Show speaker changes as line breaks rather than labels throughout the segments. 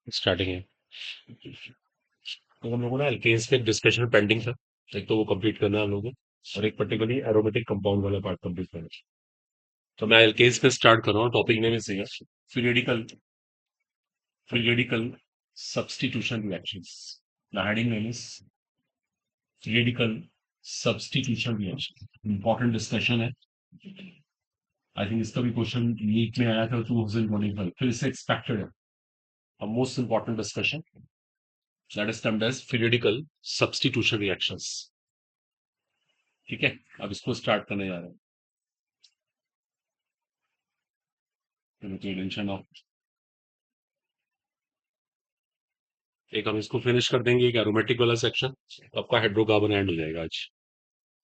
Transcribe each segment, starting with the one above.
Starting है। तो हम लोगों ने एल्केन्स पे एक डिस्कशन पेंडिंग था। एक तो वो कंप्लीट करना है हम लोगों को, और एक पर्टिकुलरली एरोमेटिक कंपाउंड वाला पार्ट कंप्लीट करना है। तो मैं एल्केन्स पे स्टार्ट कर रहा हूँ। Topic name is periodical periodical substitution reactions. The heading name is periodical substitution reaction. Important discussion है। आई थिंक इसका भी क्वेश्चन नीट में आया था 2025, फिर इससे एक्सपेक्टेड है। A most important discussion that is termed as periodical substitution reactions। ठीक है, अब इसको स्टार्ट करने जा रहे हैं। टेंशन ऑफ एक हम इसको फिनिश कर देंगे, एक एरोमेटिक वाला सेक्शन, तो आपका हाइड्रोकार्बन एंड हो जाएगा आज।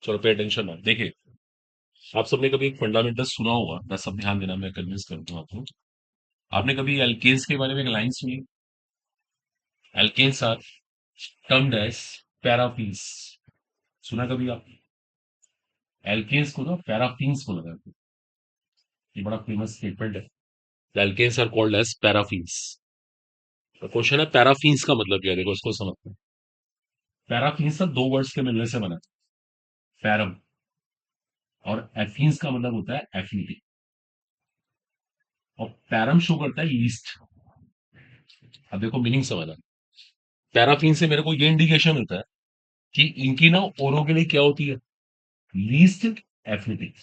चलो पे टेंशन ऑफ। देखिए, आप सबने कभी एक फंडामेंटल सुना होगा, मैं सब ध्यान देना, मैं कन्विंस करता हूँ आपको। आपने कभी एल्केन्स के बारे में एक लाइन सुनी? Alkanes are termed as paraffins. सुना कभी आप? एल्केन्स को ना पैराफीन्स बोला जाता है। ये बड़ा फेमस स्टेटमेंट है। Alkanes are called as paraffins. तो क्वेश्चन है पैराफीन्स का मतलब क्या है, देखो इसको समझते हैं। पैराफीन्स का दो वर्ड्स के मिलने से बना, पैरम और एफीन्स का मतलब होता है एफिनिटी। और पैरम शो करता है लीस्ट। अब देखो मीनिंग समझना। पैराफीन से मेरे को ये इंडिकेशन होता है कि इनकी ना ओरो के लिए क्या होती है, लीस्ट एफिनिटी।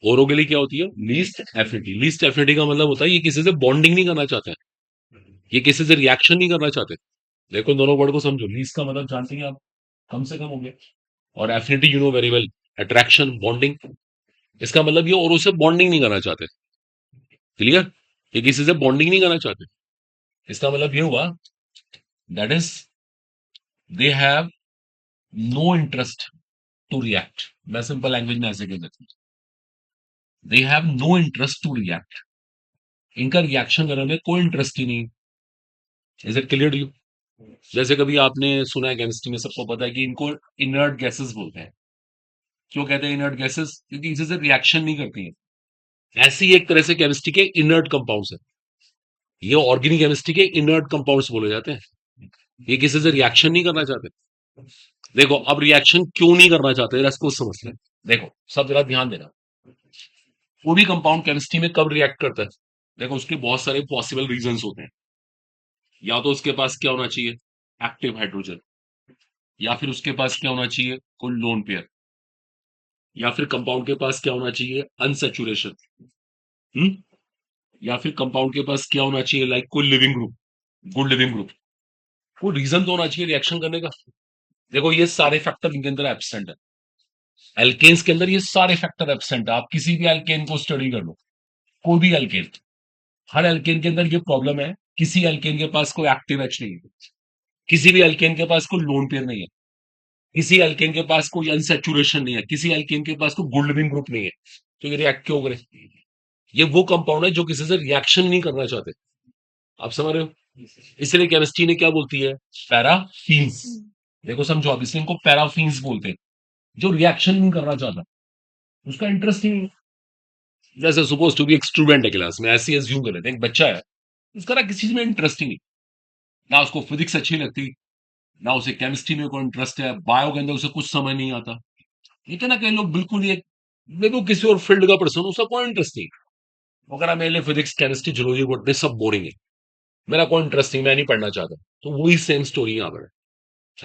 ओरो के लिए क्या होती है, लीस्ट एफिनिटी। लीस्ट एफिनिटी का मतलब होता है ये किसी से बॉन्डिंग नहीं करना चाहते हैं, ये किसी से रिएक्शन नहीं करना चाहते। देखो दोनों वर्ड को समझो। लीस्ट का मतलब जानते हैं आप, कम से कम हो गया। और affinity you know very well, attraction, bonding. इसका मतलब ये और उससे बॉन्डिंग नहीं करना चाहते। क्लियर? ये किसी से बॉन्डिंग नहीं करना चाहते। इसका मतलब ये हुआ that is they have no interest to react. मैं सिंपल लैंग्वेज में ऐसे कह देता हूं, they have no interest to react. इनका रिएक्शन करने में कोई इंटरेस्ट ही नहीं। Is it clear to you? जैसे कभी आपने सुना है केमिस्ट्री में, सबको पता है कि इनको इनर्ट गैसेस बोलते हैं। क्यों कहते हैं इनर्ट गैसेस? क्योंकि किसी से रिएक्शन नहीं करती है। ऐसी एक तरह से केमिस्ट्री के इनर्ट कंपाउंड्स है। ये ऑर्गेनिक केमिस्ट्री के इनर्ट कंपाउंड्स बोले जाते हैं। ये किसी से रिएक्शन नहीं करना चाहते। देखो अब रिएक्शन क्यों नहीं करना चाहते, इसको समझते हैं। देखो सब जरा ध्यान देना। वो भी कंपाउंड केमिस्ट्री में कब रिएक्ट करता है? देखो उसके बहुत सारे पॉसिबल रीजंस होते हैं। या तो उसके पास क्या होना चाहिए, एक्टिव हाइड्रोजन। या फिर उसके पास क्या होना चाहिए, कोई लोन पेयर। या फिर कंपाउंड के पास क्या होना चाहिए, अनसेचुरेशन। हम्म या फिर कंपाउंड के पास क्या होना चाहिए, लाइक कोई leaving group, good living group. कोई रीजन तो होना चाहिए रिएक्शन करने का। देखो ये सारे फैक्टर इनके अंदर एब्सेंट है। एल्केन्स के अंदर ये सारे फैक्टर एब्सेंट है। आप किसी भी एल्केन को स्टडी कर लो, कोई भी एल्केन, हर एल्केन के अंदर ये प्रॉब्लम है। किसी एल्केन के पास कोई एक्टिव एच नहीं है, किसी भी एल्केन के पास कोई लोन पेयर नहीं है, किसी एल्केन के पास कोई अनसेचुरेशन नहीं है, किसी एल्केन के पास कोई गुड लिविंग ग्रुप नहीं है। तो ये रिएक्ट क्यों करे? ये वो कंपाउंड है जो किसी से रिएक्शन नहीं करना चाहते। आप समझ रहे हो? इसलिए केमिस्ट्री ने क्या बोलती है, पैराफीन्स। देखो समझो, अब इसलिए इनको पैराफीन्स बोलते हैं, जो रिएक्शन नहीं करना चाहता, उसका इंटरेस्ट ही नहीं। जैसे सपोज टू बी एक स्टूडेंट है क्लास में, ऐसे एज्यूम कर लेते हैं, एक बच्चा है, उसका ना किसी चीज में इंटरेस्ट ही नहीं। ना उसको फिजिक्स अच्छी लगती, ना उसे केमिस्ट्री में कोई इंटरेस्ट है, बायो के अंदर उसे कुछ समझ नहीं आता। ठीक है ना, कई लोग बिल्कुल ये, देखो किसी और फील्ड का पर्सन, उसका कोई इंटरेस्ट नहीं। वो कह रहा मेरे लिए फिजिक्स केमिस्ट्री जूलॉजी बॉटनी सब बोरिंग है, मेरा कोई इंटरेस्ट नहीं, मैं नहीं पढ़ना चाहता। तो वही सेम स्टोरी यहाँ पर है।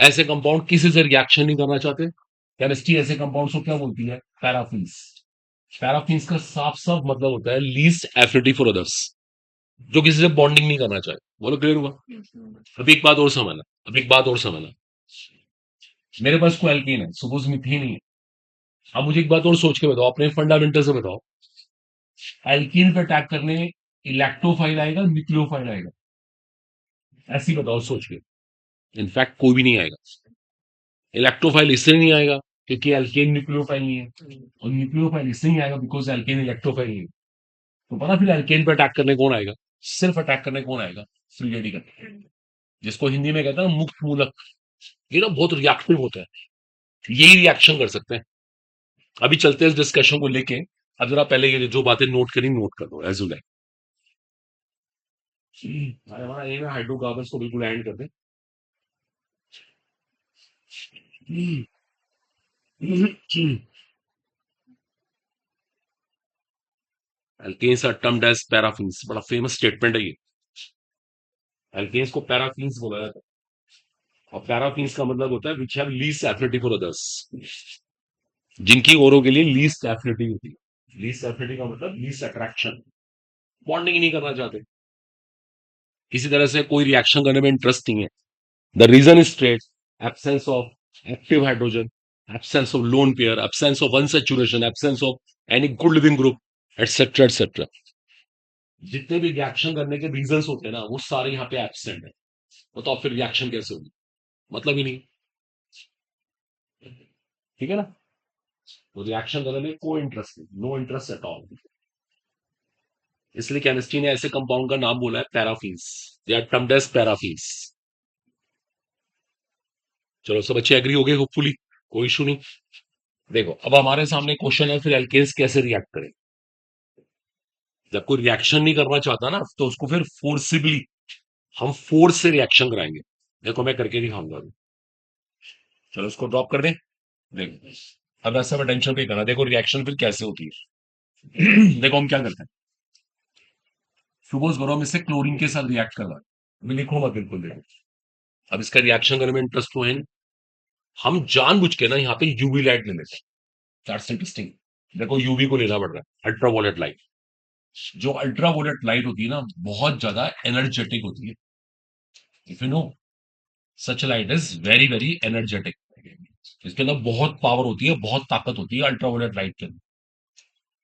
ऐसे कंपाउंड किसी से रिएक्शन नहीं करना चाहते। केमिस्ट्री ऐसे कंपाउंड्स को क्या बोलती है, पैराफिन्स। पैराफिन्स का साफ साफ मतलब होता है लीस्ट एफिनिटी फॉर अदर्स, जो किसी से बॉन्डिंग नहीं करना चाहे। बोलो क्लियर हुआ? अभी एक बात और समझना, अभी एक बात और समझना। मेरे पास कोई एल्कीन है, सपोज मीथेन ही है। अब मुझे एक बात और सोच के बताओ, अपने फंडामेंटल से बताओ, एल्कीन पे अटैक करने इलेक्ट्रोफाइल आएगा, न्यूक्लियोफाइल आएगा? ऐसी बताओ सोच के। इनफैक्ट कोई भी नहीं आएगा। इलेक्ट्रोफाइल इसलिए नहीं आएगा क्योंकि एल्केन न्यूक्लियोफाइल नहीं है, और न्यूक्लियोफाइल इसलिए नहीं आएगा बिकॉज एल्केन इलेक्ट्रोफाइल नहीं है। तो पता फिर एल्केन पे अटैक करने कौन आएगा? सिर्फ अटैक करने कौन आएगा, फ्री रेडिकल, जिसको हिंदी में कहता है मुक्त मूलक। ये ना बहुत रिएक्टिव होता है, यही रिएक्शन कर सकते हैं। अभी चलते हैं इस डिस्कशन को लेके। अब जरा पहले ये जो बातें नोट करी, नोट कर दो एज यू लाइक। अरे हमारा एम है हाइड्रोकार्बन्स को बिल्कुल एंड कर दे। Alkanes are termed as paraffins, बड़ा फेमस स्टेटमेंट है ये। एल्केन्स को पैराफिन्स बोला जाता है, और पैराफिन्स का मतलब होता है which have least affinity for others, जिनकी औरों के लिए लीस्ट एफिनिटी होती है। लीस्ट एफिनिटी का मतलब लीस्ट अट्रैक्शन, बॉन्डिंग नहीं करना चाहते, किसी तरह से कोई रिएक्शन करने में इंटरेस्ट नहीं है। The reason is straight, absence of active hydrogen, absence of lone pair, absence of unsaturation, absence of any good living group, etcetera etcetera. जितने भी रिएक्शन करने के रीजंस होते हैं ना, वो सारे यहाँ पे एब्सेंट है। बताओ फिर रिएक्शन कैसे होगी, मतलब ही नहीं। ठीक है ना, तो रिएक्शन करने में कोई इंटरेस्ट नहीं, नो इंटरेस्ट एट ऑल। इसलिए केमिस्ट्री ने ऐसे कंपाउंड का नाम बोला है paraffins, they are termed as paraffins. चलो सब अच्छे एग्री हो गए होपफुली, कोई इशू नहीं। देखो अब हमारे सामने क्वेश्चन है फिर एल्केन्स कैसे रिएक्ट करें। जब कोई रिएक्शन नहीं करना चाहता ना, तो उसको फिर फोर्सिबली हम फोर्स से रिएक्शन कराएंगे। देखो मैं करके दिखाऊंगा अभी। चलो उसको ड्रॉप कर दें। देखो अब ऐसा में टेंशन नहीं करना, देखो रिएक्शन फिर कैसे होती है। देखो हम क्या करते हैं, सपोज करो हम इससे क्लोरीन के साथ रिएक्ट कर रहा है, अभी लिखो मत बिल्कुल। देखो अब इसका रिएक्शन करने में इंटरेस्ट तो है नहीं, हम जानबूझ के ना यहाँ पे यूवी लाइट ले लेते हैं। That's interesting. देखो यूवी को लेना पड़ रहा है, अल्ट्रावॉयलेट लाइट। जो अल्ट्रावॉयलेट लाइट होती है ना, बहुत ज्यादा एनर्जेटिक होती है। If you know, such light is very very energetic. इसके अंदर बहुत पावर होती है, बहुत ताकत होती है अल्ट्रावॉयलेट लाइट के अंदर।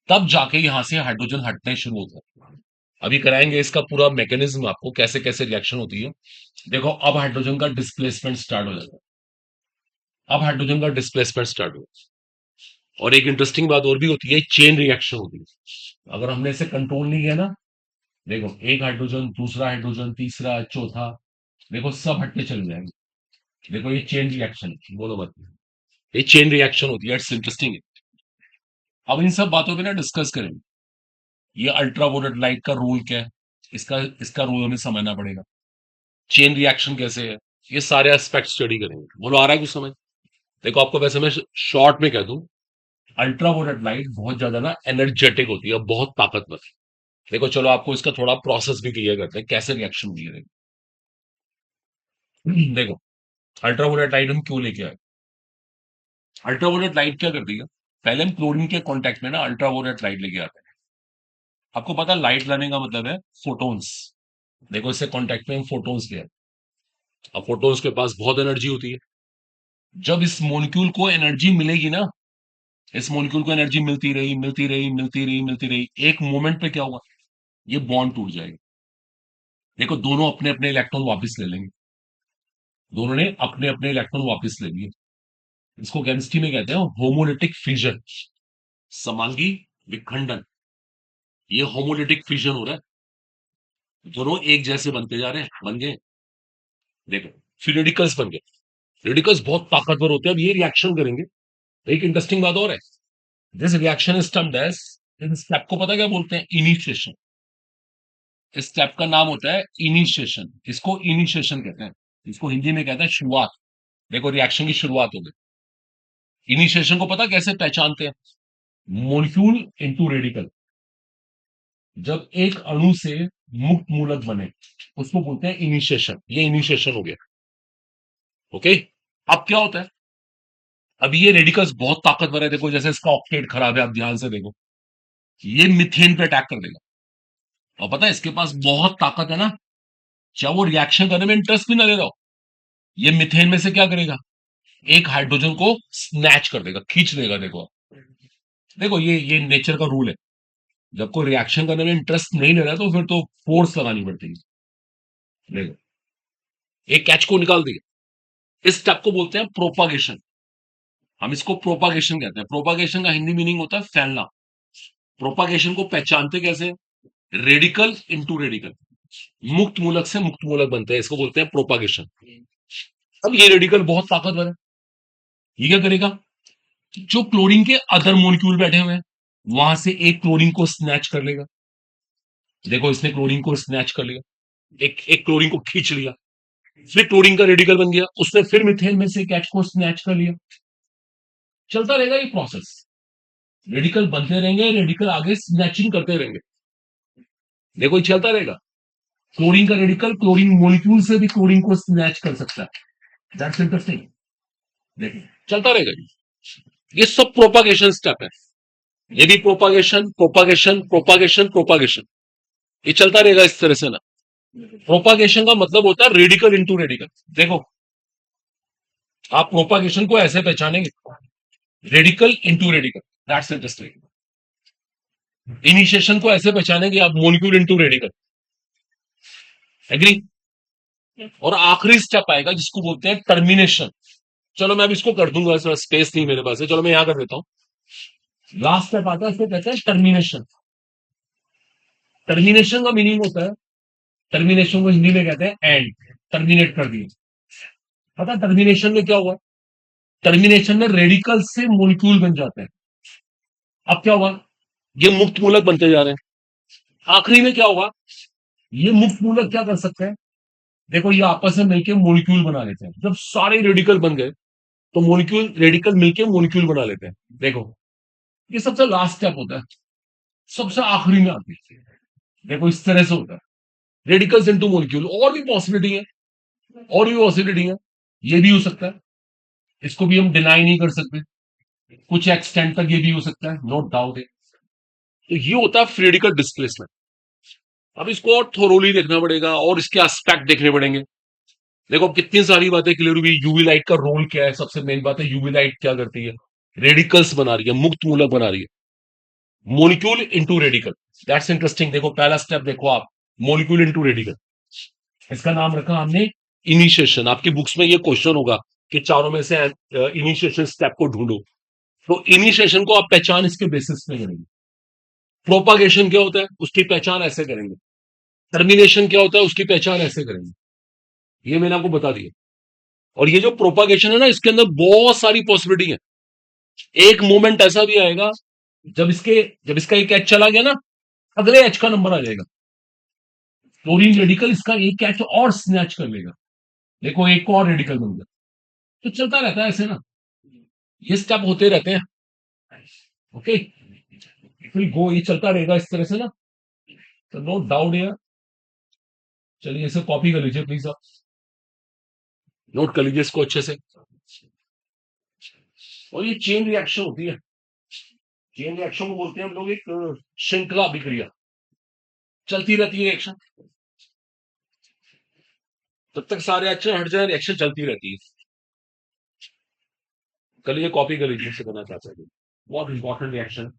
तब जाके यहां से हाइड्रोजन हटने शुरू होता है। अभी कराएंगे इसका पूरा मैकेनिज्म आपको, कैसे कैसे रिएक्शन होती है। देखो अब हाइड्रोजन का डिस्प्लेसमेंट स्टार्ट हो जाता है, अब हाइड्रोजन का डिस्प्लेसमेंट स्टार्ट हो। और एक इंटरेस्टिंग बात और भी होती है, चेन रिएक्शन होती है। अगर हमने इसे कंट्रोल नहीं किया ना, देखो एक हाइड्रोजन, दूसरा हाइड्रोजन, तीसरा, चौथा, देखो सब हटके चले जाएंगे। देखो ये चेन रिएक्शन, बोलो मत, ये चेन रिएक्शन होती है, इट्स इंटरेस्टिंग। अब इन सब बातों पे ना डिस्कस करेंगे। ये अल्ट्रावोलेट लाइट का रोल क्या है, इसका इसका रोल हमें समझना पड़ेगा। चेन रिएक्शन कैसे है, ये सारे एस्पेक्ट स्टडी करेंगे। बोलो आ रहा है कुछ समझ। देखो आपको वैसे मैं शॉर्ट में कह दूं, अल्ट्रावोलेट लाइट बहुत ज्यादा ना एनर्जेटिक होती है, बहुत ताकतवर। देखो चलो आपको इसका थोड़ा प्रोसेस भी क्लियर करते हैं, कैसे रिएक्शन क्लियर है। देखो अल्ट्रावोलेट लाइट हम क्यों लेके आए। अल्ट्रावोलेट लाइट क्या करती है, पहले हम क्लोरीन के कांटेक्ट में ना अल्ट्रावोलेट लाइट लेके आते हैं। आपको पता है लाइट लाने का मतलब है फोटोन्स। देखो इससे कांटेक्ट में हम फोटोन्स ले आए। अब फोटोन्स के पास बहुत एनर्जी होती है। जब इस मॉलिक्यूल को एनर्जी मिलेगी ना, इस मॉलिक्यूल को एनर्जी मिलती रही मिलती रही मिलती रही मिलती रही, एक मोमेंट पे क्या हुआ, ये बॉन्ड टूट जाएगा। देखो दोनों अपने अपने इलेक्ट्रॉन वापस ले लेंगे, दोनों ने अपने अपने इलेक्ट्रॉन वापस ले लिए। इसको केमिस्ट्री में कहते हैं होमोलिटिक फिजन, समांगी विखंडन। ये होमोलिटिक फिजन हो रहा है, दोनों एक जैसे बनते जा रहे हैं, बन गए। देखो फिर रेडिकल्स बन गए। रेडिकल्स बहुत ताकतवर होते हैं। अब ये रिएक्शन करेंगे। एक इंटरेस्टिंग बात और है, this reaction is termed as, इस स्टेप को पता क्या बोलते हैं, इनिशिएशन। इस स्टेप का नाम होता है इनिशिएशन, इसको इनिशिएशन कहते हैं, इसको हिंदी में कहते हैं शुरुआत। देखो रिएक्शन की शुरुआत हो गई। इनिशिएशन को पता कैसे पहचानते हैं, मोलिक्यूल इनटू रेडिकल। जब एक अणु से मुक्त मूलक बने, उसको बोलते हैं इनिशिएशन। ये इनिशिएशन हो गया। ओके, अब क्या होता है, अब ये रेडिकल्स बहुत ताकतवर है। देखो जैसे इसका ऑक्टेट खराब है, आप ध्यान से देखो, ये मिथेन पे अटैक कर देगा। और पता है इसके पास बहुत ताकत है ना, चाहे वो रिएक्शन करने में इंटरेस्ट भी ना ले रहा हो, ये मिथेन में से क्या करेगा, एक हाइड्रोजन को स्नैच कर देगा, खींच लेगा। देखो देखो ये नेचर का रूल है। जब कोई रिएक्शन करने में इंटरेस्ट नहीं ले रहा तो फिर तो फोर्स लगानी पड़ती है। देखो एक कैच को निकाल दिया। इस स्टेप को बोलते हैं प्रोपागेशन। हम इसको प्रोपागेशन कहते हैं। प्रोपागेशन का हिंदी मीनिंग होता है फैलना। प्रोपागेशन को पहचानते कैसे, रेडिकल इंटू रेडिकल, मुक्त मूलक से मुक्त मूलक बनते हैं, इसको बोलते हैं प्रोपागेशन। अब ये रेडिकल बहुत ताकतवर है, ये क्या करेगा, जो क्लोरीन के अदर मोलिक्यूल बैठे हुए हैं, वहां से एक क्लोरीन को स्नैच कर लेगा। देखो इसने क्लोरीन को स्नैच कर लिया। एक क्लोरीन को खींच लिया, फिर क्लोरीन का रेडिकल बन गया, उसने फिर मिथेन में से एक H को स्नैच कर लिया। चलता रहेगा ये प्रोसेस, रेडिकल बनते रहेंगे, रेडिकल आगे स्नैचिंग करते रहेंगे। देखो ये चलता रहेगा। क्लोरीन का रेडिकल क्लोरीन मोलिक्यूल से भी क्लोरीन को स्नैच कर सकता है। That's interesting. देखिए चलता रहेगा ये सब प्रोपागेशन स्टेप है। ये भी प्रोपागेशन प्रोपागेशन प्रोपागेशन प्रोपागेशन, ये चलता रहेगा इस तरह से ना। प्रोपागेशन का मतलब होता है रेडिकल इनटू रेडिकल। देखो आप प्रोपागेशन को ऐसे पहचानेंगे, radical into radical, that's interesting. Initiation को ऐसे पहचानेंगे आप, मॉलिक्यूल इनटू रेडिकल। एग्री। और आखिरी स्टेप आएगा जिसको बोलते हैं टर्मिनेशन। चलो मैं अब इसको कर दूंगा, थोड़ा स्पेस नहीं मेरे पास है, चलो मैं यहां कर देता हूं। लास्ट स्टेप आता है, इसको कहते हैं टर्मिनेशन। टर्मिनेशन का मीनिंग होता है, टर्मिनेशन को हिंदी में कहते हैं एंड, टर्मिनेट कर दिया। पता टर्मिनेशन में क्या हुआ? टर्मिनेशन में रेडिकल से मोलिक्यूल बन जाते हैं। अब क्या हुआ? ये मुक्त मूलक बनते जा रहे हैं। आखिरी में क्या होगा? ये मुक्त मूलक क्या कर सकते हैं? देखो ये आपस में मिलकर मोलिक्यूल बना लेते हैं। जब सारे रेडिकल बन गए तो मोलिक्यूल रेडिकल मिलकर मोलिक्यूल बना लेते हैं। देखो ये सबसे लास्ट स्टेप होता है, सबसे आखिरी में आती है। देखो इस तरह से होता है, रेडिकल्स इनटू मोलिक्यूल। और भी पॉसिबिलिटी है, और भी पॉसिबिलिटी है। ये भी हो सकता है, इसको भी हम डिनाई नहीं कर सकते। कुछ एक्सटेंट तक ये भी हो सकता है, नो डाउट है। तो ये होता है फ्री रेडिकल डिस्प्लेसमेंट। अब इसको और थोरोली देखना पड़ेगा और इसके एस्पेक्ट देखने पड़ेंगे। देखो कितनी सारी बातें क्लियर हुई। यूवी लाइट का रोल क्या है? सबसे मेन बात है यूवी लाइट क्या करती है? रेडिकल्स बना रही है, मुक्त मूलक बना रही है, molecule into radical. That's interesting. देखो पहला स्टेप देखो आप, मोलिक्यूल इनटू रेडिकल, इसका नाम रखा हमने इनिशिएशन। आपकी बुक्स में ये क्वेश्चन होगा कि चारों में से इनिशिएशन स्टेप को ढूंढो, तो इनिशिएशन को आप पहचान इसके बेसिस पे करेंगे। प्रोपागेशन क्या होता है उसकी पहचान ऐसे करेंगे। टर्मिनेशन क्या होता है उसकी पहचान ऐसे करेंगे। ये मैंने आपको बता दिया। और ये जो प्रोपागेशन है ना, इसके अंदर बहुत सारी पॉसिबिलिटी है। एक मोमेंट ऐसा भी आएगा जब इसके जब इसका एक एच चला गया ना, अगले एच का नंबर आ जाएगा। क्लोरीन रेडिकल इसका एक एच और स्नैच कर लेगा। देखो एक और रेडिकल बन गया। तो चलता रहता है ऐसे ना, ये स्टेप होते रहते हैं। ओके, फिर गो, ये चलता रहेगा इस तरह से ना। तो नो डाउट है। चलिए इसे कॉपी कर लीजिए प्लीज, आप नोट कर लीजिए इसको अच्छे से। और ये चेन रिएक्शन होती है। चेन रिएक्शन को बोलते हैं हम लोग एक श्रृंखला अभिक्रिया। चलती रहती है रिएक्शन, तब तक सारे रिएक्शन हट जाए, रिएक्शन चलती रहती है। कर लीजिए, कॉपी कर लीजिए, इससे करना चाहते हैं। बहुत इंपॉर्टेंट रिएक्शन।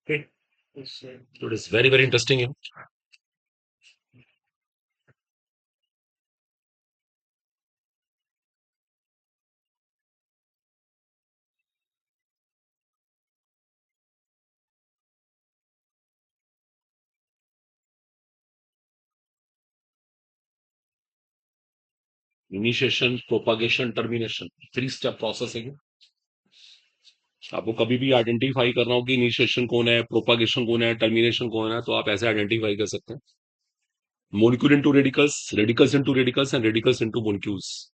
ओके, तो it is very very interesting. Initiation, propagation, termination, three step process है। आपको कभी भी आइडेंटिफाई करना हो कि इनिशिएशन कौन है, प्रोपागेशन कौन है, टर्मिनेशन कौन है, तो आप ऐसे आइडेंटिफाई कर सकते हैं। Molecule into radicals, radicals into radicals and radicals into molecules.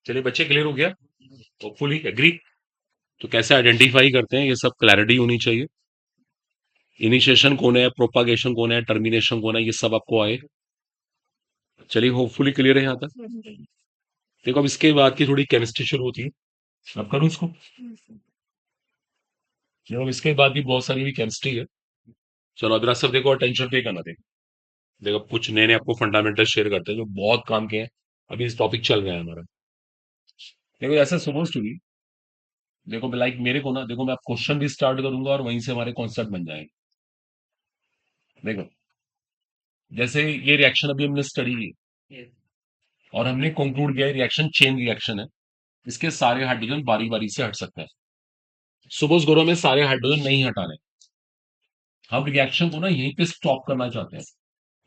चलिए बच्चे, क्लियर हो गया? Hopefully agree. तो कैसे आइडेंटिफाई करते हैं, ये सब क्लैरिटी होनी चाहिए। इनिशिएशन कौन है, प्रोपागेशन कौन है, टर्मिनेशन कौन है, ये सब आपको आए। चलिए होपफुली क्लियर है यहाँ तक। देखो अब इसके बाद की थोड़ी केमिस्ट्री शुरू होती है। अब करूँ इसको? देखो अब इसके बाद भी बहुत सारी भी केमिस्ट्री है। चलो अभी सब देखो, अटेंशन पे करना। देखो देखो कुछ नए नए आपको फंडामेंटल शेयर करते हैं जो बहुत काम के हैं। अभी इस टॉपिक चल रहा है हमारा। देखो ऐसा सपोज टू बी, देखो लाइक मेरे को ना, देखो मैं क्वेश्चन भी स्टार्ट करूंगा और वहीं से हमारे कॉन्सेप्ट बन जाएंगे। देखो जैसे ये रिएक्शन अभी हमने स्टडी की और हमने कंक्लूड किया रिएक्शन चेन रिएक्शन है। इसके सारे हाइड्रोजन बारी बारी से हट सकते हैं। सपोज करो हमें सारे हाइड्रोजन नहीं हटाने, हम रिएक्शन को ना यहीं पे स्टॉप करना चाहते हैं।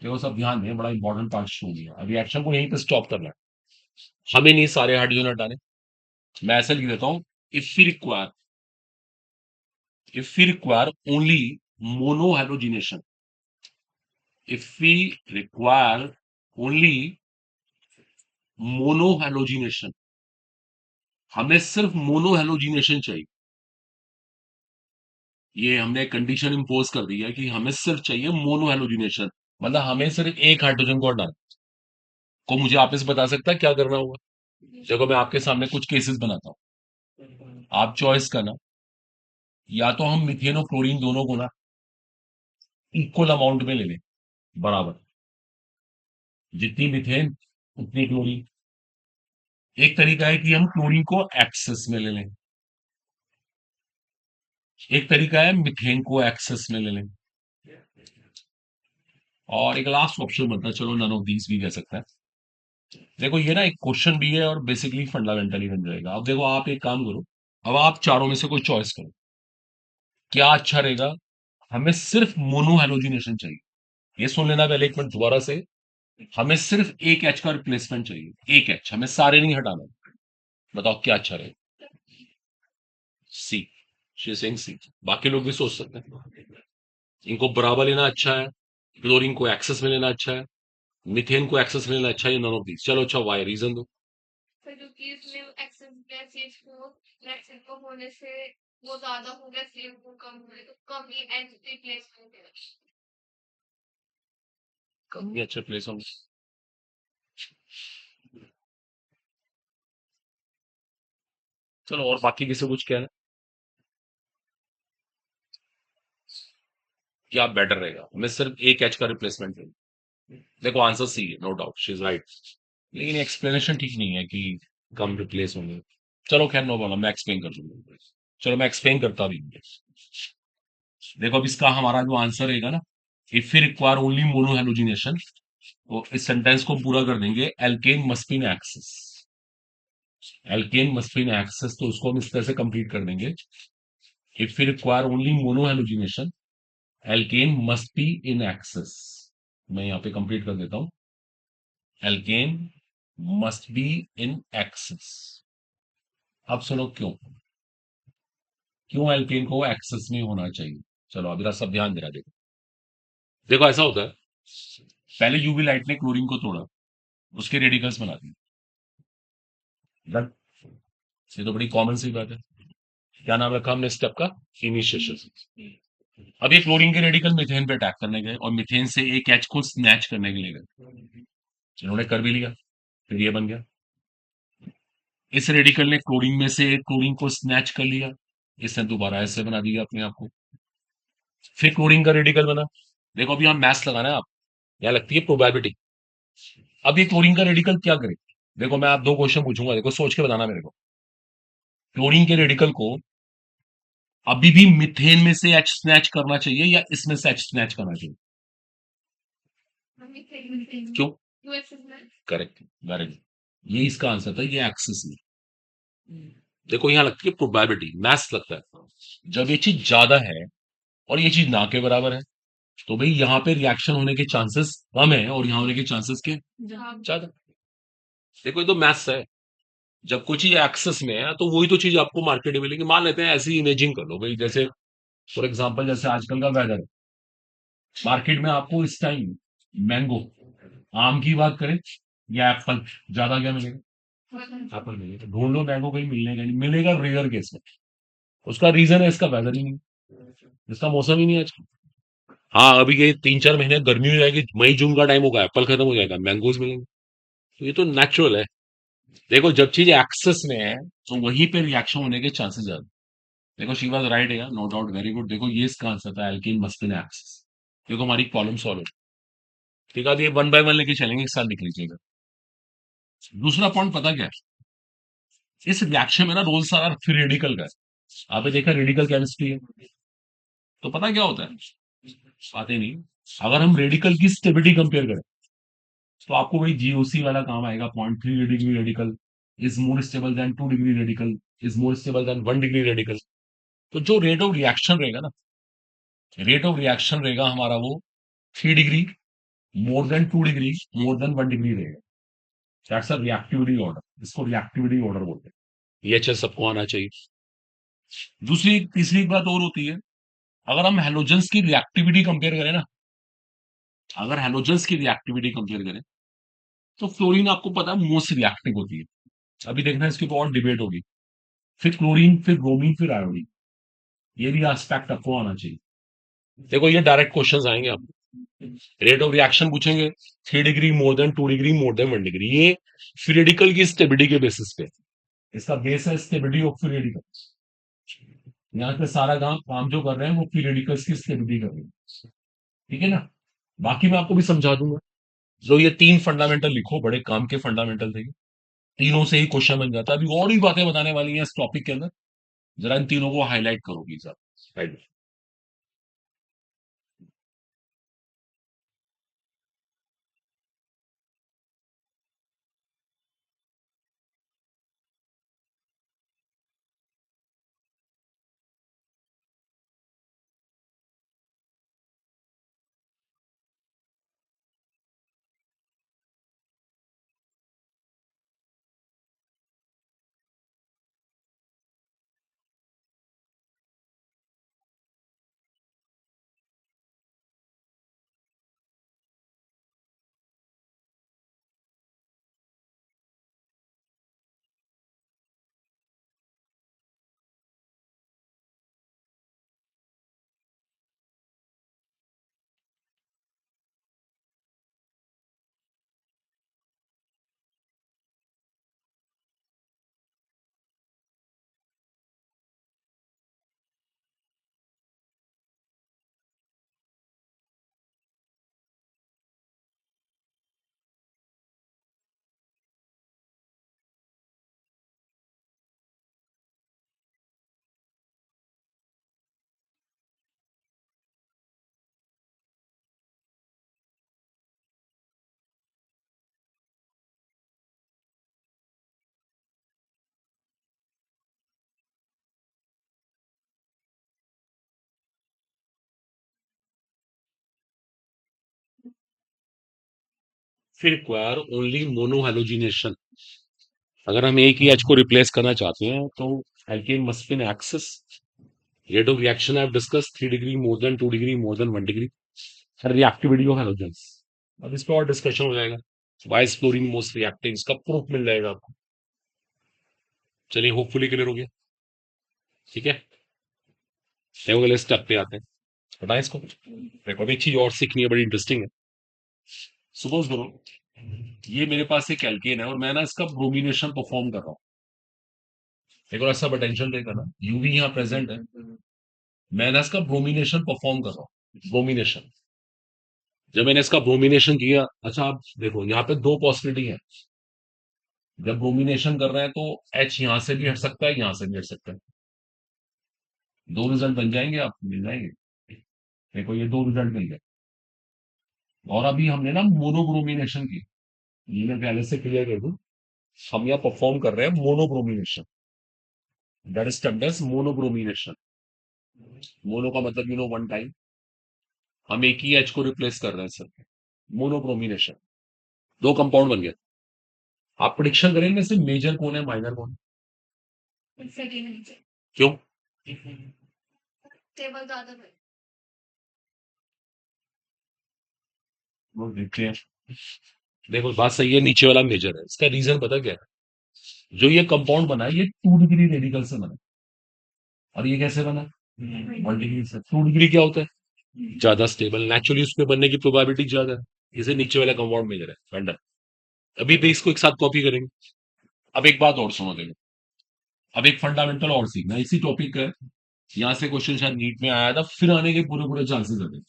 देखो सब ध्यान दें, बड़ा इंपॉर्टेंट पार्ट शुरू किया, रिएक्शन को यहीं पे स्टॉप करना है। हमें नहीं सारे हाइड्रोजन हटाने। मैं ऐसे लिख देता हूं, if we require if we require only monohalogenation, if we require only monohalogenation, हमें सिर्फ मोनोहेलोजिनेशन चाहिए। ये हमने कंडीशन इंपोज कर दी है कि हमें सिर्फ चाहिए मोनोहेलोजिनेशन, मतलब हमें सिर्फ एक हाइड्रोजन को हटाना। को मुझे आप इस बता सकता है क्या करना होगा? देखो मैं आपके सामने कुछ केसेस बनाता हूं, आप चॉइस करना। या तो हम मिथेन और क्लोरीन दोनों को ना इक्वल अमाउंट में ले लें, बराबर, जितनी मिथेन उतनी क्लोरीन। एक तरीका है कि हम क्लोरीन को एक्सेस में ले लें, एक तरीका है मिथेन को एक्सेस में ले लें, और एक लास्ट ऑप्शन बनता है, चलो नन ऑफ दीज भी कह सकते हैं। देखो ये ना एक क्वेश्चन भी है और बेसिकली फंडामेंटली बन जाएगा। अब देखो आप एक काम करो, अब आप चारों में से कोई चॉइस करो, क्या अच्छा रहेगा। हमें सिर्फ मोनो हेलोजिनेशन चाहिए। ये सुन लेना पहले एक मिनट दोबारा से। हमें सिर्फ एक एच का रिप्लेसमेंट चाहिए, एक एच, हमें सारे नहीं हटाना। बताओ क्या अच्छा रहेगा? सी, शी सेइंग सी। बाकी लोग भी सोच सकते हैं। इनको बराबर लेना अच्छा है, क्लोरीन को एक्सेस में लेना अच्छा है, मिथेन को एक्सेस में लेना अच्छा है, नन ऑफ दीज। चलो अच्छा, वाई रीजन दो। सर क्योंकि इसमें एक्सेस गैस एक्सेस को होने से वो ज्यादा हो गया, सेम वो कम हो गया, तो कम ही एच रिप्लेस हो गया। कम ही अच्छा प्लेस होंगे। चलो और बाकी किसी कुछ कहना, क्या बेटर रहेगा? हमें सिर्फ एक एच का रिप्लेसमेंट चाहिए। देखो आंसर सी है, no doubt, she is right. लेकिन एक्सप्लेनेशन ठीक नहीं है कि कम रिप्लेस होंगे। चलो खैर नो प्रॉब्लम, मैं एक्सप्लेन कर दूंगा। चलो मैं एक्सप्लेन करता भी हूँ। देखो अब इसका हमारा जो आंसर रहेगा ना, if we require only mono halogenation, तो इस सेंटेंस को पूरा कर देंगे, alkane must be in excess. Alkane must be in excess, तो उसको हम इस तरह से कंप्लीट कर देंगे, if we require only mono halogenation, alkane must be in excess. मैं यहाँ पे कंप्लीट कर देता हूं, alkane must be in excess. अब सुनो क्यों, क्यों एल्केन को एक्सेस में होना चाहिए। चलो अभी सब ध्यान दे रहा है। देखो देखो ऐसा होता है, पहले यूवी लाइट ने क्लोरीन को तोड़ा, उसके रेडिकल्स बना दिए। Done? ये तो बड़ी कॉमन सी बात है। क्या नाम रखा हमने स्टेप का? इनिशिएशन। अब ये क्लोरीन के रेडिकल मिथेन पे अटैक करने गए और मिथेन से एक एच को स्नैच करने के लिए गए। इन्होंने कर भी लिया, फिर ये बन गया। इस रेडिकल ने क्लोरीन में से एक क्लोरीन को स्नैच कर लिया, इसने दोबारा ऐसे बना दिया अपने आप को, फिर क्लोरीन का रेडिकल बना। देखो अभी यहाँ मैथ्स लगाना है आप, यहाँ लगती है प्रोबेबिलिटी। अब ये क्लोरीन का रेडिकल क्या करे, देखो मैं आप दो क्वेश्चन पूछूंगा, देखो सोच के बताना मेरे को। क्लोरीन के रेडिकल को अभी भी मिथेन में से एच स्नैच करना चाहिए या इसमें से एच स्नैच करना चाहिए? क्यों? Correct, very good. ये इसका आंसर था, ये एक्सिस में। देखो यहाँ लगती है प्रोबेबिलिटी, मैथ्स लगता है। जब ये चीज ज्यादा है और ये चीज ना के बराबर है, तो भाई यहाँ पे रिएक्शन होने के चांसेस कम है और यहाँ होने के चांसेस के ज्यादा। देखो ये तो मैथ्स है। जब कोई चीज एक्सेस में है तो वही तो चीज आपको मार्केट में मिलेगी। मान लेते हैं ऐसी इमेजिंग कर लो भाई, जैसे फॉर एग्जांपल जैसे आजकल का वेदर है, मार्केट में आपको इस टाइम मैंगो, आम की बात करें या एप्पल, ज्यादा क्या मिलेगा? एप्पल मिलेगा। ढूंढ लो मैंगो, कहीं मिलने का नहीं मिलेगा, रेयर केस में। उसका रीजन है इसका वेदर ही नहीं, इसका मौसम ही नहीं है आजकल। हाँ अभी ये 3-4 महीने गर्मी हो जाएगी, मई जून का टाइम होगा, एप्पल खत्म हो जाएगा, मैंगोज मिलेंगे। तो ये तो नेचुरल है। देखो जब चीज एक्सेस में है तो वहीं पे रिएक्शन होने के चांसेस ज्यादा। देखो शी वाज राइट है, नो डाउट, वेरी गुड। देखो ये इसका आंसर था, एल्कीन मस्किन एक्सेस। देखो हमारी प्रॉब्लम सॉल्व हो। ठीक है, अब ये वन बाय वन लेके चलेंगे, एक साथ लिख लीजिएगा। दूसरा पॉइंट पता क्या है, इस रिएक्शन में ना रोल सारा फ्री रेडिकल का है। आपने देखा रेडिकल केमिस्ट्री है, तो पता क्या होता है, बातें नहीं। अगर हम रेडिकल की स्टेबिलिटी कंपेयर करें तो आपको वही जीओसी वाला काम आएगा। 0.3 degree radical is more stable then 2 degree radical, is more stable then 1 degree radical. तो जो रेट ऑफ रिएक्शन रहेगा ना, रेट ऑफ रिएक्शन रहेगा हमारा वो 3 degree, more than 2 degree, more than 1 degree रहेगा। दैट्स अ रिएक्टिविटी ऑर्डर, इसको reactivity order बोलते हैं। ये अच्छा सबको आना चाहिए। दूसरी तीसरी बात और होती है, अगर हम हेलोजेंस की रिएक्टिविटी कंपेयर करें ना, अगर हेलोजेंस की रिएक्टिविटी कंपेयर करें तो फ्लोरीन आपको पता है मोस्ट रिएक्टिव होती है। अभी देखना इसके ऊपर और डिबेट होगी। फिर क्लोरीन, फिर ब्रोमीन, फिर आयोडीन। ये भी एस्पेक्ट आपको आना चाहिए। देखो ये डायरेक्ट क्वेश्चंस आएंगे आपको, रेट ऑफ रिएक्शन पूछेंगे, 3 degree, more than 2 degree, more than 1 degree, ये फ्री रेडिकल की स्टेबिलिटी के बेसिस पे। इसका बेस है स्टेबिलिटी ऑफ फ्री रेडिकल। यहाँ पे सारा काम काम जो कर रहे हैं वो फ्री रेडिकल्स की स्टेबिलिटी कर रहे हैं। ठीक है ना? बाकी मैं आपको भी समझा दूंगा। जो ये तीन फंडामेंटल लिखो, बड़े काम के फंडामेंटल थे। तीनों से ही क्वेश्चन बन जाता है। अभी और भी बातें बताने वाली हैं इस टॉपिक के अंदर, जरा इन तीनों को हाईलाइट करो प्लीज आप। राइट। फिर रिक्वायर ओनली मोनोहेलोजिनेशन। अगर हम एक ही एच को रिप्लेस करना चाहते हैं तो alkane must be in excess. Rate of reaction I have discuss, 3 degree, more than 2 degree, more than 1 degree. Reactivity of halogens, अब इस पर और डिस्कशन हो जाएगा। Why is fluorine most reactive, इसका प्रूफ मिल जाएगा आपको। चलिए होपफुली क्लियर हो गया। ठीक है, देखो अगले स्टेप पे आते हैं। बताएं इसको। देखो अभी एक चीज और सीखनी है, बड़ी इंटरेस्टिंग है। सपोज करो ये मेरे पास एक एल्केन है और मैं ना इसका ब्रोमिनेशन परफॉर्म कर रहा हूँ। देखो ऐसा पोटेंशियल देगा ना, यूवी यहाँ प्रेजेंट है, मैं ना इसका ब्रोमिनेशन परफॉर्म कर रहा हूँ। ब्रोमिनेशन, जब मैंने इसका ब्रोमिनेशन किया, अच्छा आप देखो यहाँ पे दो पॉसिबिलिटी है। जब ब्रोमिनेशन कर रहे हैं तो एच यहां से भी हट सकता है, यहां से भी हट सकता है। दो रिजल्ट बन जाएंगे, आप मिल जाएंगे। देखो ये दो रिजल्ट मिल गए। और अभी हमने ना मोनोब्रोमिनेशन की, ये मैं पहले से क्लियर कर दूं, हम यहाँ परफॉर्म कर रहे हैं monobromination. That is termed as monobromination. Mono का मतलब वन टाइम, हम एक ही एच को रिप्लेस कर रहे हैं सर। मोनोब्रोमिनेशन, दो कंपाउंड बन गया। आप प्रिडिक्शन करें इनमें से मेजर कौन है, माइनर कौन है? क्यों? टेबल ज्यादा है। वो देखते हैं। देखो बात सही है, नीचे वाला मेजर है। इसका रीजन पता क्या है? जो ये कंपाउंड बना है ये 2 डिग्री रेडिकल से बना है। और ये कैसे बना? 1 डिग्री से। 2 डिग्री क्या होता है? ज्यादा स्टेबल, नेचुरली उसमें बनने की प्रोबेबिलिटी ज्यादा है। इसे नीचे वाला कंपाउंड मेजर है, वेंडर। अभी भी इसको एक साथ कॉपी करेंगे। अब एक बात और सुनो, देखो अब एक फंडामेंटल और सीखना इसी टॉपिक का है। यहाँ से क्वेश्चन शायद नीट में आया था, फिर आने के पूरे पूरे चांसेस है।